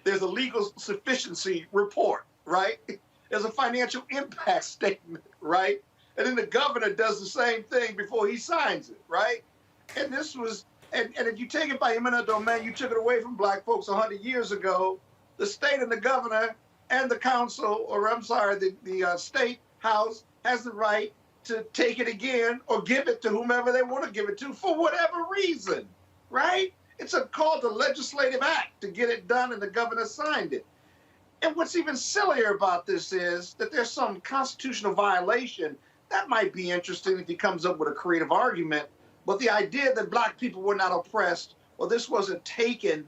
There's a legal sufficiency report, right? There's a financial impact statement, right? And then the governor does the same thing before he signs it, right? And this was, and if you take it by eminent domain, you took it away from black folks 100 years ago. The state and the governor and the council, or I'm sorry, the state house has the right to take it again or give it to whomever they want to give it to for whatever reason, right? It's called a legislative act to get it done, and the governor signed it. And what's even sillier about this is that there's some constitutional violation. That might be interesting if he comes up with a creative argument, but the idea that black people were not oppressed or this wasn't taken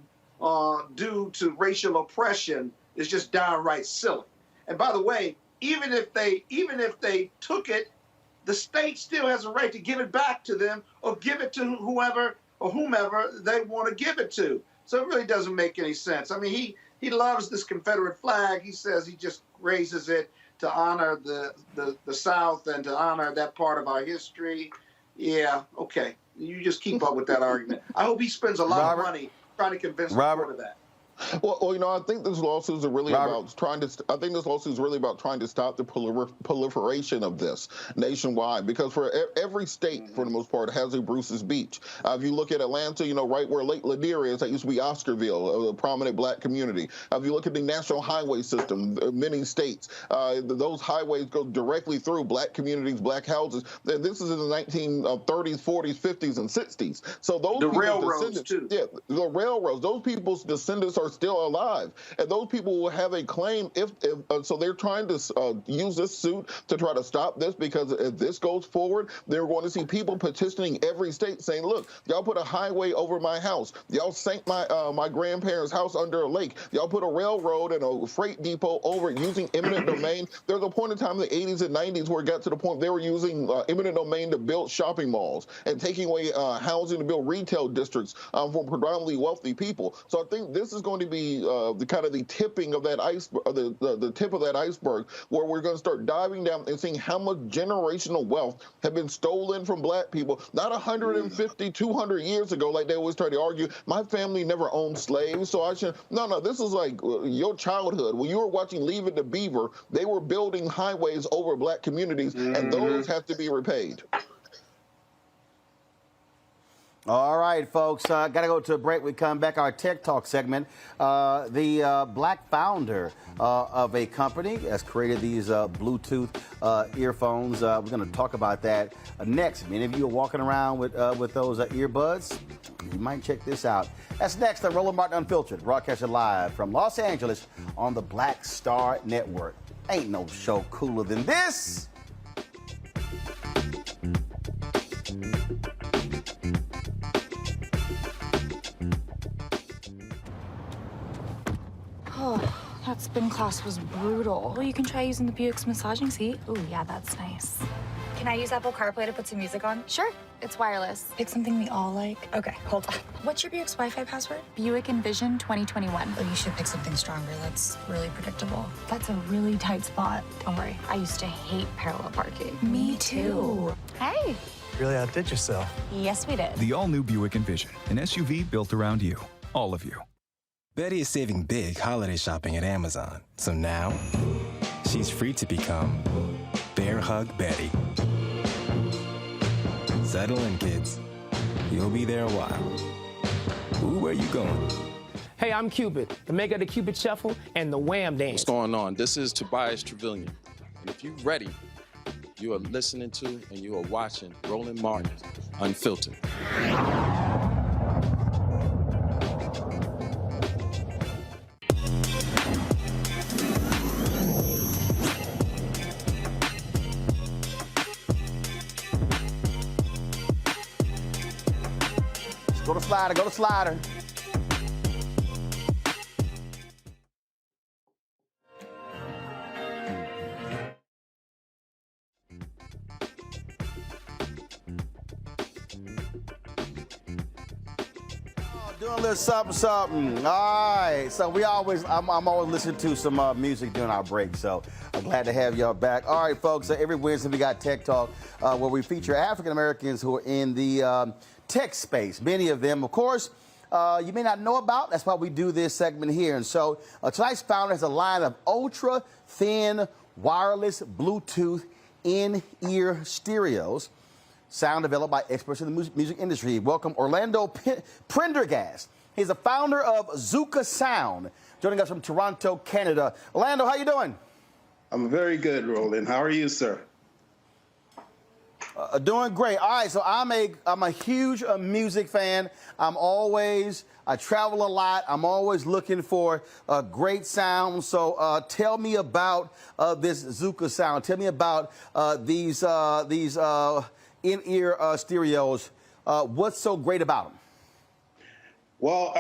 due to racial oppression is just downright silly. And by the way, even if they took it, the state still has a right to give it back to them or give it to whoever or whomever they want to give it to. So it really doesn't make any sense. I mean, he loves this Confederate flag. He says he just raises it to honor the South and to honor that part of our history. Yeah, okay. You just keep up with that argument. I hope he spends a lot of money trying to convince the court of that. Well, you know, I think this lawsuit is really about trying to. I think this lawsuit is really about trying to stop the proliferation of this nationwide, because for every state, for the most part, has a Bruce's Beach. If you look at Atlanta, you know, right where Lake Lanier is, that used to be Oscarville, a prominent black community. If you look at the national highway system, many states, those highways go directly through black communities, black houses. This is in the 1930s, 40s, 50s, and 60s. So those the railroads too. Yeah, the railroads. Those people's descendants are still alive, and those people will have a claim if so they're trying to use this suit to try to stop this, because if this goes forward, they're going to see people petitioning every state saying, look, y'all put a highway over my house, y'all sank my grandparents' house under a lake, y'all put a railroad and a freight depot over it using eminent domain. There's a point in time in the 80s and 90s where it got to the point they were using eminent domain to build shopping malls and taking away housing to build retail districts for predominantly wealthy people. So I think this is going to be the kind of the tipping of that iceberg, the tip of that iceberg, where we're going to start diving down and seeing how much generational wealth have been stolen from black people, not 150, 200 years ago, like they always try to argue. My family never owned slaves, so I should. No, this is like your childhood. When you were watching Leave It to Beaver, they were building highways over black communities, and those have to be repaid. All right, folks, got to go to a break. We come back, our Tech Talk segment. The black founder of a company has created these Bluetooth earphones. We're going to talk about that next. Many of you are walking around with those earbuds. You might check this out. That's next on Roland Martin Unfiltered, broadcasting live from Los Angeles on the Black Star Network. Ain't no show cooler than this. Spin class was brutal. Well, you can try using the Buick's massaging seat. Ooh, yeah, that's nice. Can I use Apple CarPlay to put some music on? Sure, it's wireless. Pick something we all like. Okay, hold on. What's your Buick's Wi-Fi password? Buick Envision 2021. Oh, you should pick something stronger. That's really predictable. That's a really tight spot. Don't worry, I used to hate parallel parking. Me too. Hey. Really outdid yourself. Yes, we did. The all-new Buick Envision, an SUV built around you, all of you. Betty is saving big holiday shopping at Amazon. So now, she's free to become Bear Hug Betty. Settle in, kids. You'll be there a while. Ooh, where you going? Hey, I'm Cupid, the maker of the Cupid Shuffle and the Wham Dance. What's going on? This is Tobias Trevelyan. And if you're ready, you are listening to and you are watching Roland Martin Unfiltered. Go to slider, go to slider. Doing a little something. All right. So I'm always listening to some music during our break. So I'm glad to have y'all back. All right, folks. So every Wednesday we got Tech Talk, where we feature African Americans who are in the tech space. Many of them, of course, you may not know about. That's why we do this segment here. And so tonight's founder has a line of ultra thin wireless Bluetooth in-ear stereos. Sound developed by experts in the music industry. Welcome Orlando Prendergast. He's the founder of Zuka Sound, joining us from Toronto, Canada. Orlando, how you doing? I'm very good, Roland. How are you, sir? Doing great. All right, so I'm a huge music fan. I travel a lot. I'm always looking for a great sound. So tell me about this Zuka Sound. Tell me about these in-ear stereos. What's so great about them? Well,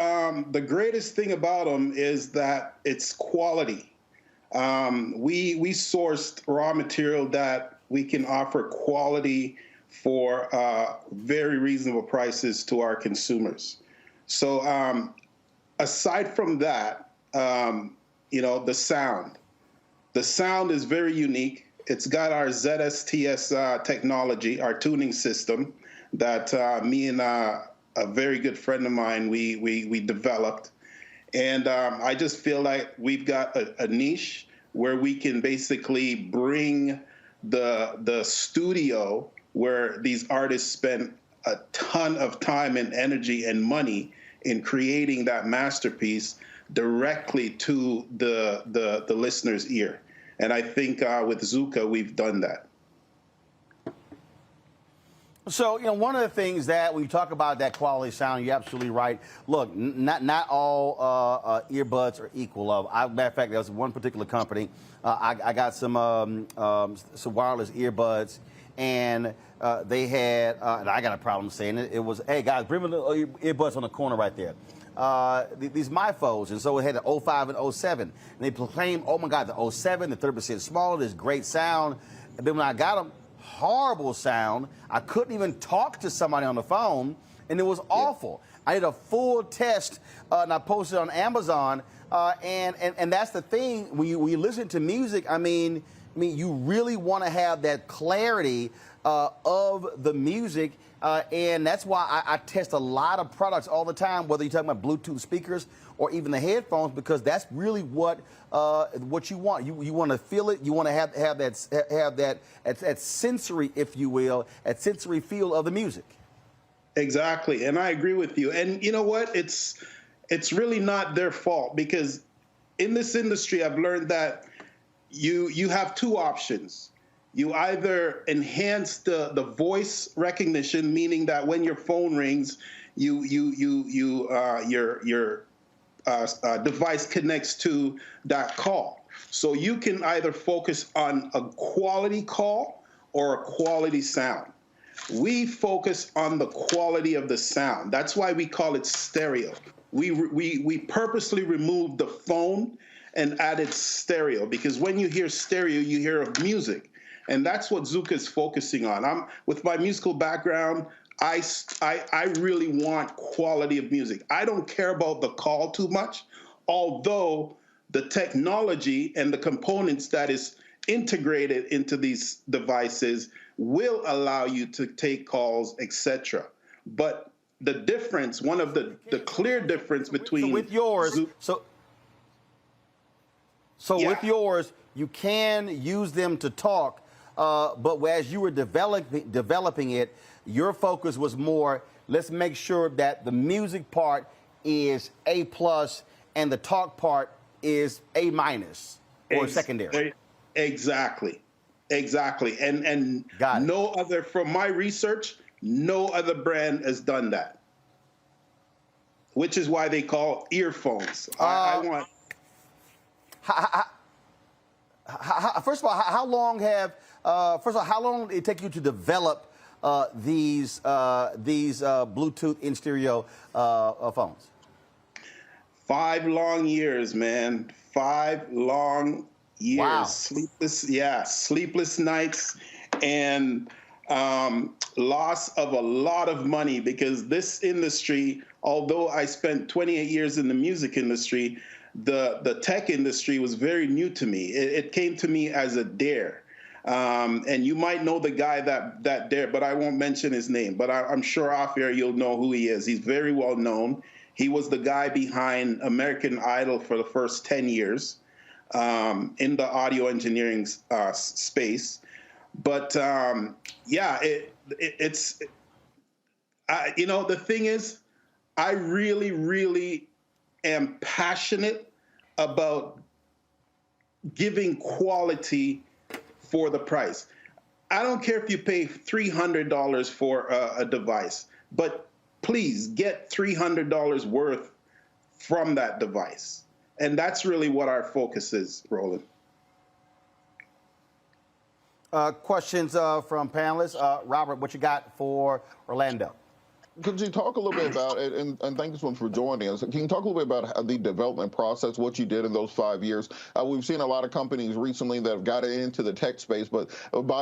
the greatest thing about them is that it's quality. We sourced raw material that we can offer quality for very reasonable prices to our consumers. So aside from that, the sound is very unique. It's got our ZSTS technology, our tuning system that me and a very good friend of mine, we developed. And I just feel like we've got a niche where we can basically bring the studio where these artists spend a ton of time and energy and money in creating that masterpiece directly to the listener's ear. And I think with Zuka, we've done that. So, one of the things that when you talk about that quality sound, you're absolutely right. Look, not all earbuds are equal. Matter of fact, there was one particular company. I got some wireless earbuds, and they had, and I got a problem saying it. It was, hey guys, bring me the earbuds on the corner right there. These MyPhones, and so it had the 05 and 07. And they proclaimed, oh my God, the 07, the 30% smaller, this great sound. And then when I got them, horrible sound. I couldn't even talk to somebody on the phone, and it was awful. I did a full test, and I posted it on Amazon. And that's the thing, when you listen to music, I mean, you really want to have that clarity of the music. And that's why I test a lot of products all the time, whether you're talking about Bluetooth speakers or even the headphones, because that's really what you want. You want to feel it. You want to have that sensory, if you will, that sensory feel of the music. Exactly, and I agree with you. And you know what? It's really not their fault, because in this industry, I've learned that you have two options. You either enhance the voice recognition, meaning that when your phone rings, your device connects to that call. So you can either focus on a quality call or a quality sound. We focus on the quality of the sound. That's why we call it stereo. We purposely removed the phone and added stereo, because when you hear stereo, you hear of music. And that's what Zouk is focusing on. With my musical background, I really want quality of music. I don't care about the call too much, although the technology and the components that is integrated into these devices will allow you to take calls, etc. But the difference, one of the clear difference between with yours, Zouk, with yours, you can use them to talk, but as you were developing it, your focus was more, let's make sure that the music part is A+ and the talk part is A- or secondary. Exactly. And no other, from my research, no other brand has done that, which is why they call earphones. I want. First of all, how long did it take you to develop these Bluetooth in stereo phones? 5 long years, man. 5 long years. Wow. Sleepless nights, and loss of a lot of money, because this industry, although I spent 28 years in the music industry, the tech industry was very new to me. It came to me as a dare. And you might know the guy that dare, but I won't mention his name. But I'm sure off air you'll know who he is. He's very well known. He was the guy behind American Idol for the first 10 years in the audio engineering space. But the thing is, I really am passionate about giving quality for the price. I don't care if you pay $300 for a device, but please get $300 worth from that device. And that's really what our focus is, Roland. Questions from panelists. Robert, what you got for Orlando? Could you talk a little bit about it, and thank you for joining us. Can you talk a little bit about the development process, what you did in those 5 years? We've seen a lot of companies recently that have gotten into the tech space, but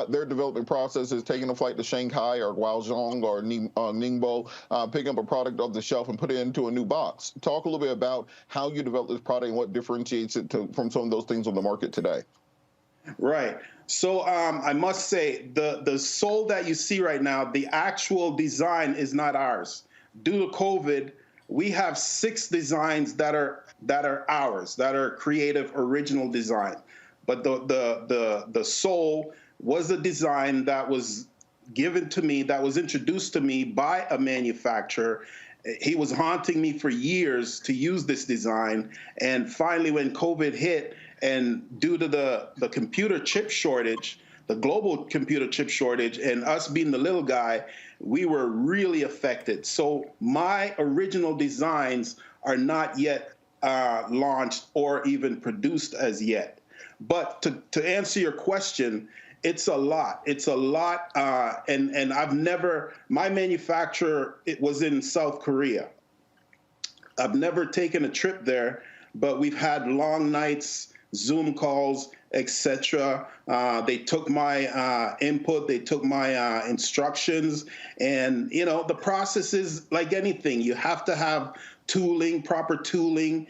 their development process is taking a flight to Shanghai or Guangzhou or Ningbo, picking up a product off the shelf and put it into a new box. Talk a little bit about how you develop this product and what differentiates it from some of those things on the market today. Right. So I must say, the sole that you see right now, the actual design is not ours. Due to COVID, we have 6 designs that are ours, that are creative, original design. But the sole was a design that was given to me, that was introduced to me by a manufacturer. He was haunting me for years to use this design, and finally, when COVID hit, and due to the computer chip shortage, the global computer chip shortage, and us being the little guy, we were really affected. So my original designs are not yet launched or even produced as yet. But to answer your question, it's a lot. It's a lot, and I've never, my manufacturer, it was in South Korea. I've never taken a trip there, but we've had long nights, Zoom calls, etc. They took my input, they took my instructions, and the process is like anything. You have to have tooling, proper tooling,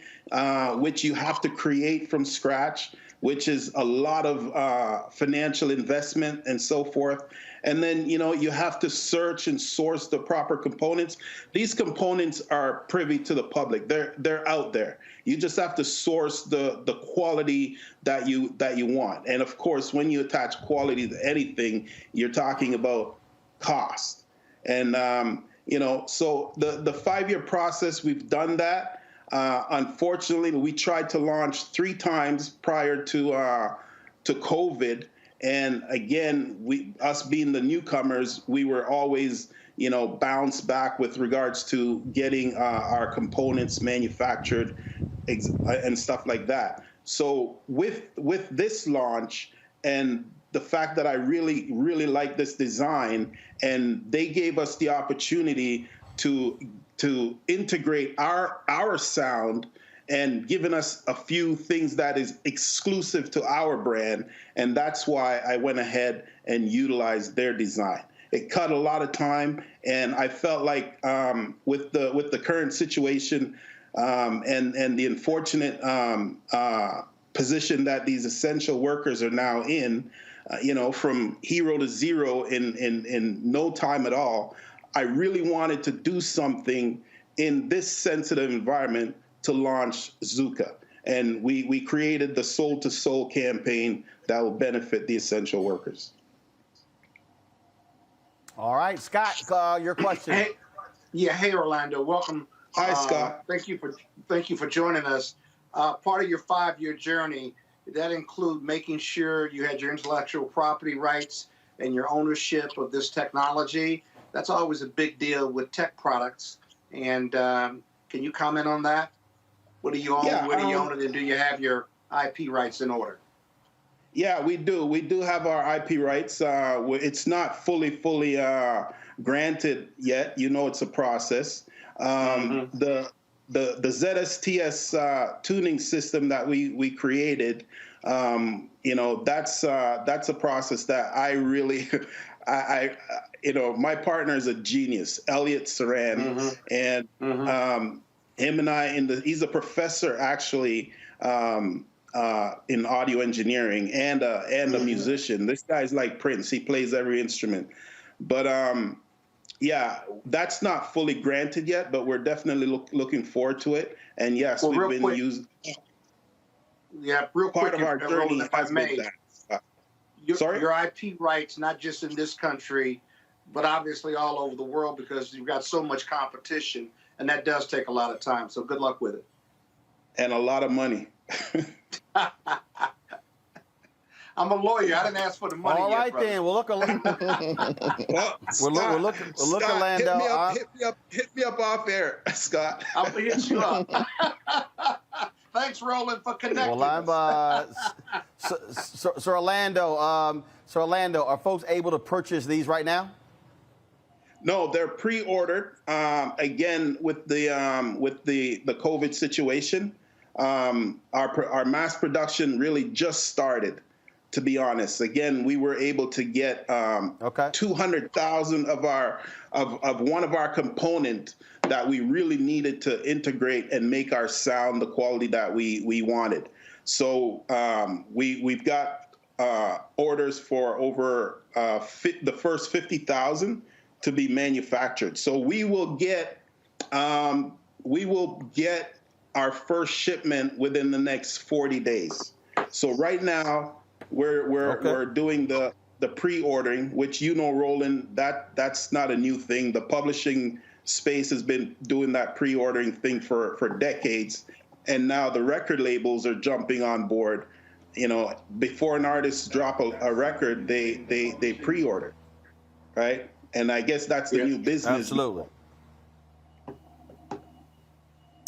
which you have to create from scratch, which is a lot of financial investment and so forth. And then, you have to search and source the proper components. These components are privy to the public. They're out there. You just have to source the quality that you want. And of course, when you attach quality to anything, you're talking about cost. And so the 5-year process, we've done that. Unfortunately, we tried to launch 3 times prior to COVID. And again, us being the newcomers, we were always, bounced back with regards to getting our components manufactured and stuff like that. So with this launch and the fact that I really, really like this design, and they gave us the opportunity to integrate our sound and given us a few things that is exclusive to our brand. And that's why I went ahead and utilized their design. It cut a lot of time, and I felt like with the current situation and the unfortunate position that these essential workers are now in, from hero to zero in no time at all, I really wanted to do something in this sensitive environment to launch Zuka. And we created the Soul to Soul campaign that will benefit the essential workers. All right, Scott, your question. Hey, Orlando, welcome. Hi, Scott. Thank you for joining us. Part of your 5-year journey, did that include making sure you had your intellectual property rights and your ownership of this technology? That's always a big deal with tech products. And can you comment on that? What do you own? Yeah, Where do you own it? And do you have your IP rights in order? Yeah, we do. We do have our IP rights. It's not fully granted yet. It's a process. The ZSTS tuning system that we created, that's a process that I really, my partner is a genius, Elliot Saran, and him and I, he's a professor actually in audio engineering and a musician. This guy's like Prince. He plays every instrument. But yeah, that's not fully granted yet, but we're definitely looking forward to it. And yes, we've been using. Yeah, real quick, part of our journey if I has may. been that. Your IP rights, not just in this country, but obviously all over the world, because you've got so much competition, and that does take a lot of time. So good luck with it. And a lot of money. I'm a lawyer. I didn't ask for the money. All right, brother. then. We'll look. We'll look, Orlando. Hit me up off air, Scott. I'll hit you up. Thanks, Roland, for connecting. Well, so Orlando, are folks able to purchase these right now? No, they're pre-ordered. Again, with the COVID situation, our mass production really just started. To be honest, again, we were able to get 200,000 of one of our component that we really needed to integrate and make our sound the quality that we wanted. So we've got orders for over the first 50,000 to be manufactured. So we will get our first shipment within the next 40 days. So right now, we're doing the pre-ordering, which Roland, that's not a new thing. The publishing space has been doing that pre-ordering thing for decades, and now the record labels are jumping on board. Before an artist drop a record, they pre-order, right? And I guess that's the new business. Absolutely.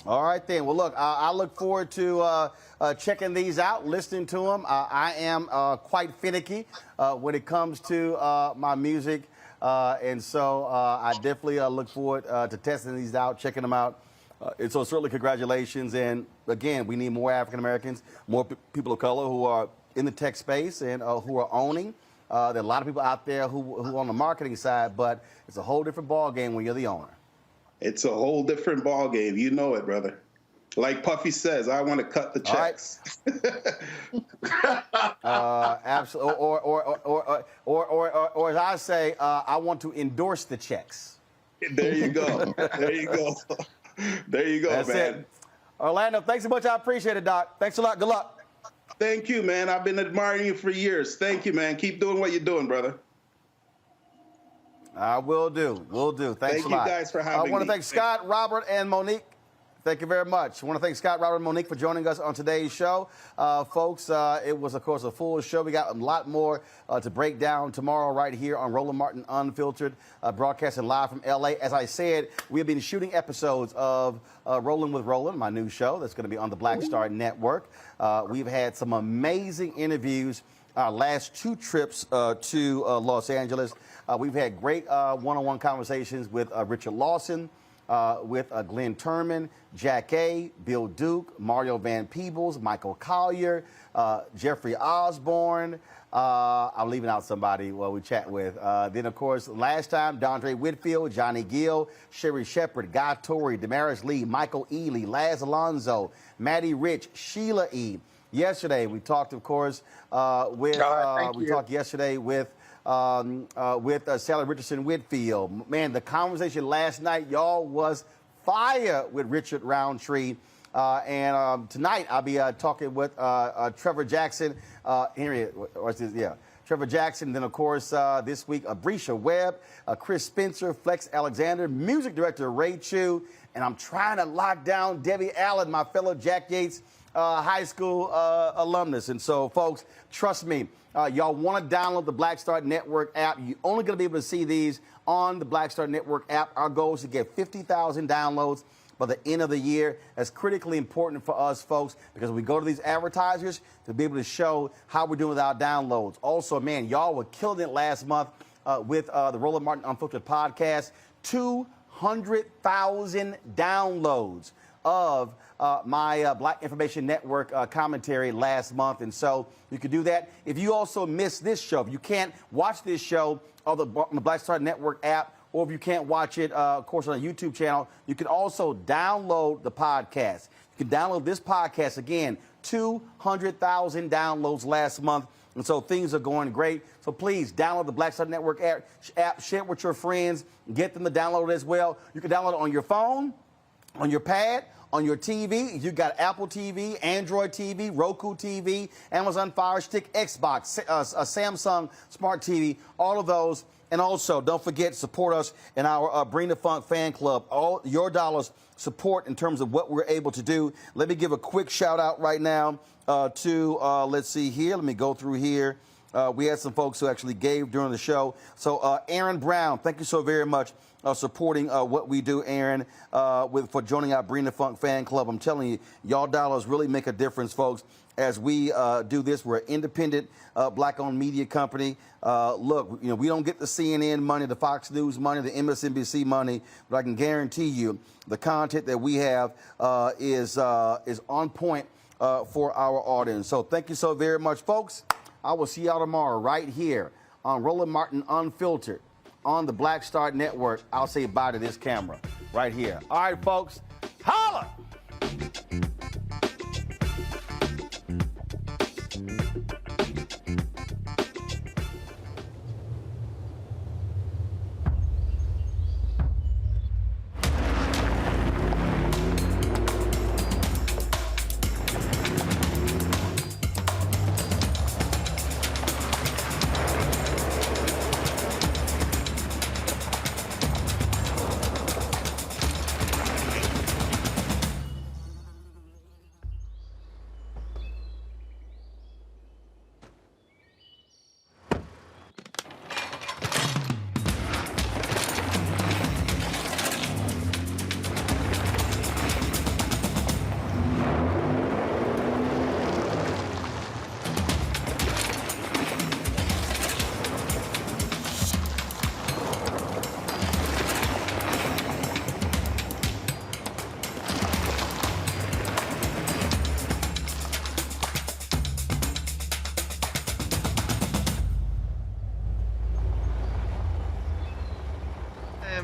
All right, then. Well, look, I look forward to checking these out, listening to them. I am quite finicky when it comes to my music, and so I definitely look forward to testing these out, checking them out. And so certainly congratulations. And, again, we need more African Americans, more people of color who are in the tech space and who are owning. There are a lot of people out there who are on the marketing side, but it's a whole different ballgame when you're the owner. It's a whole different ball game. You know it, brother. Like Puffy says, I want to cut the checks. Absolutely. Or as I say, I want to endorse the checks. There you go. There you go. There you go, That's man. It. Orlando, thanks so much. I appreciate it, Doc. Thanks a lot. Good luck. Thank you, man. I've been admiring you for years. Thank you, man. Keep doing what you're doing, brother. I will do. Will do. Thanks a lot. Thank you guys for having me. I want to thank Scott, Robert, and Monique. Thank you very much. I want to thank Scott, Robert, and Monique for joining us on today's show. Folks, it was, of course, a full show. We got a lot more to break down tomorrow right here on Roland Martin Unfiltered, broadcasting live from L.A. As I said, we have been shooting episodes of Rolling with Roland, my new show that's going to be on the Black Star Network. We've had some amazing interviews our last 2 trips to Los Angeles. We've had great one-on-one conversations with Richard Lawson, with Glenn Turman, Jack A., Bill Duke, Mario Van Peebles, Michael Collier, Jeffrey Osborne. I'm leaving out somebody we chat with. Then, of course, last time, Dondre Whitfield, Johnny Gill, Sherry Shepard, Guy Torrey, Damaris Lee, Michael Ely, Laz Alonso, Maddie Rich, Sheila E. Yesterday, we talked, of course, with Sally Richardson Whitfield. Man, the conversation last night, y'all, was fire with Richard Roundtree. And tonight, I'll be talking with Trevor Jackson. Trevor Jackson. Then, of course, this week, Abrisha Webb, Chris Spencer, Flex Alexander, music director Ray Chu. And I'm trying to lock down Debbie Allen, my fellow Jack Yates high school alumnus. And so, folks, trust me, y'all want to download the Black Star Network app. You're only going to be able to see these on the Black Star Network app. Our goal is to get 50,000 downloads by the end of the year. That's critically important for us, folks, because we go to these advertisers to be able to show how we're doing with our downloads. Also, man, y'all were killing it last month with the Roland Martin Unfiltered podcast. 200,000 downloads of my Black Information Network commentary last month. And so you can do that. If you also miss this show, if you can't watch this show on the Black Star Network app, or if you can't watch it, of course, on a YouTube channel, you can also download the podcast. You can download this podcast. Again, 200,000 downloads last month. And so things are going great. So please download the Black Star Network app, share it with your friends, get them to download it as well. You can download it on your phone, on your pad, on your TV. If you've got Apple TV, Android TV, Roku TV, Amazon Fire Stick, Xbox, Samsung Smart TV, all of those. And also, don't forget to support us in our Bring the Funk fan club. All your dollars support in terms of what we're able to do. Let me give a quick shout out right now to, let's see here. Let me go through here. We had some folks who actually gave during the show. So Aaron Brown, thank you so very much supporting what we do, Aaron, for joining our Bring the Funk fan club. I'm telling you, y'all dollars really make a difference, folks, as we do this. We're an independent Black-owned media company. Look, we don't get the CNN money, the Fox News money, the MSNBC money, but I can guarantee you the content that we have is on point for our audience. So thank you so very much, folks. I will see y'all tomorrow right here on Roland Martin Unfiltered on the Black Star Network. I'll say bye to this camera right here. All right, folks, holla!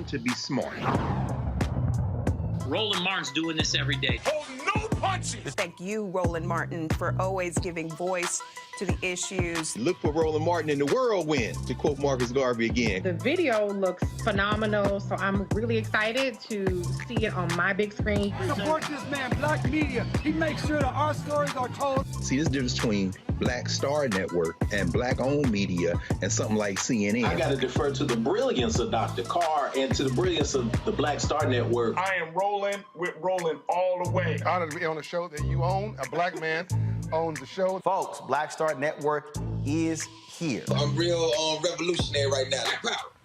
To be smart. Roland Martin's doing this every day. Oh, no punches! Thank you, Roland Martin, for always giving voice to the issues. Look for Roland Martin in the whirlwind, to quote Marcus Garvey again. The video looks phenomenal, so I'm really excited to see it on my big screen. Support this man, Black Media. He makes sure that our stories are told. See, there's a difference between Black Star Network and Black-owned media and something like CNN. I got to defer to the brilliance of Dr. Carr and to the brilliance of the Black Star Network. I am rolling with Roland all the way. Honored to be on a show that you own. A black man owns the show. Folks, Black Star Network is here. I'm real revolutionary right now.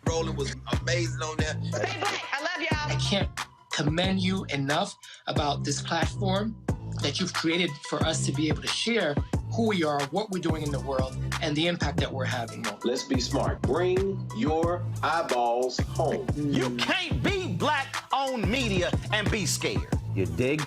Roland was amazing on there. Stay black. I love y'all. I can't commend you enough about this platform that you've created for us to be able to share who we are, what we're doing in the world, and the impact that we're having. Let's be smart. Bring your eyeballs home. You can't be black-owned media and be scared. You dig?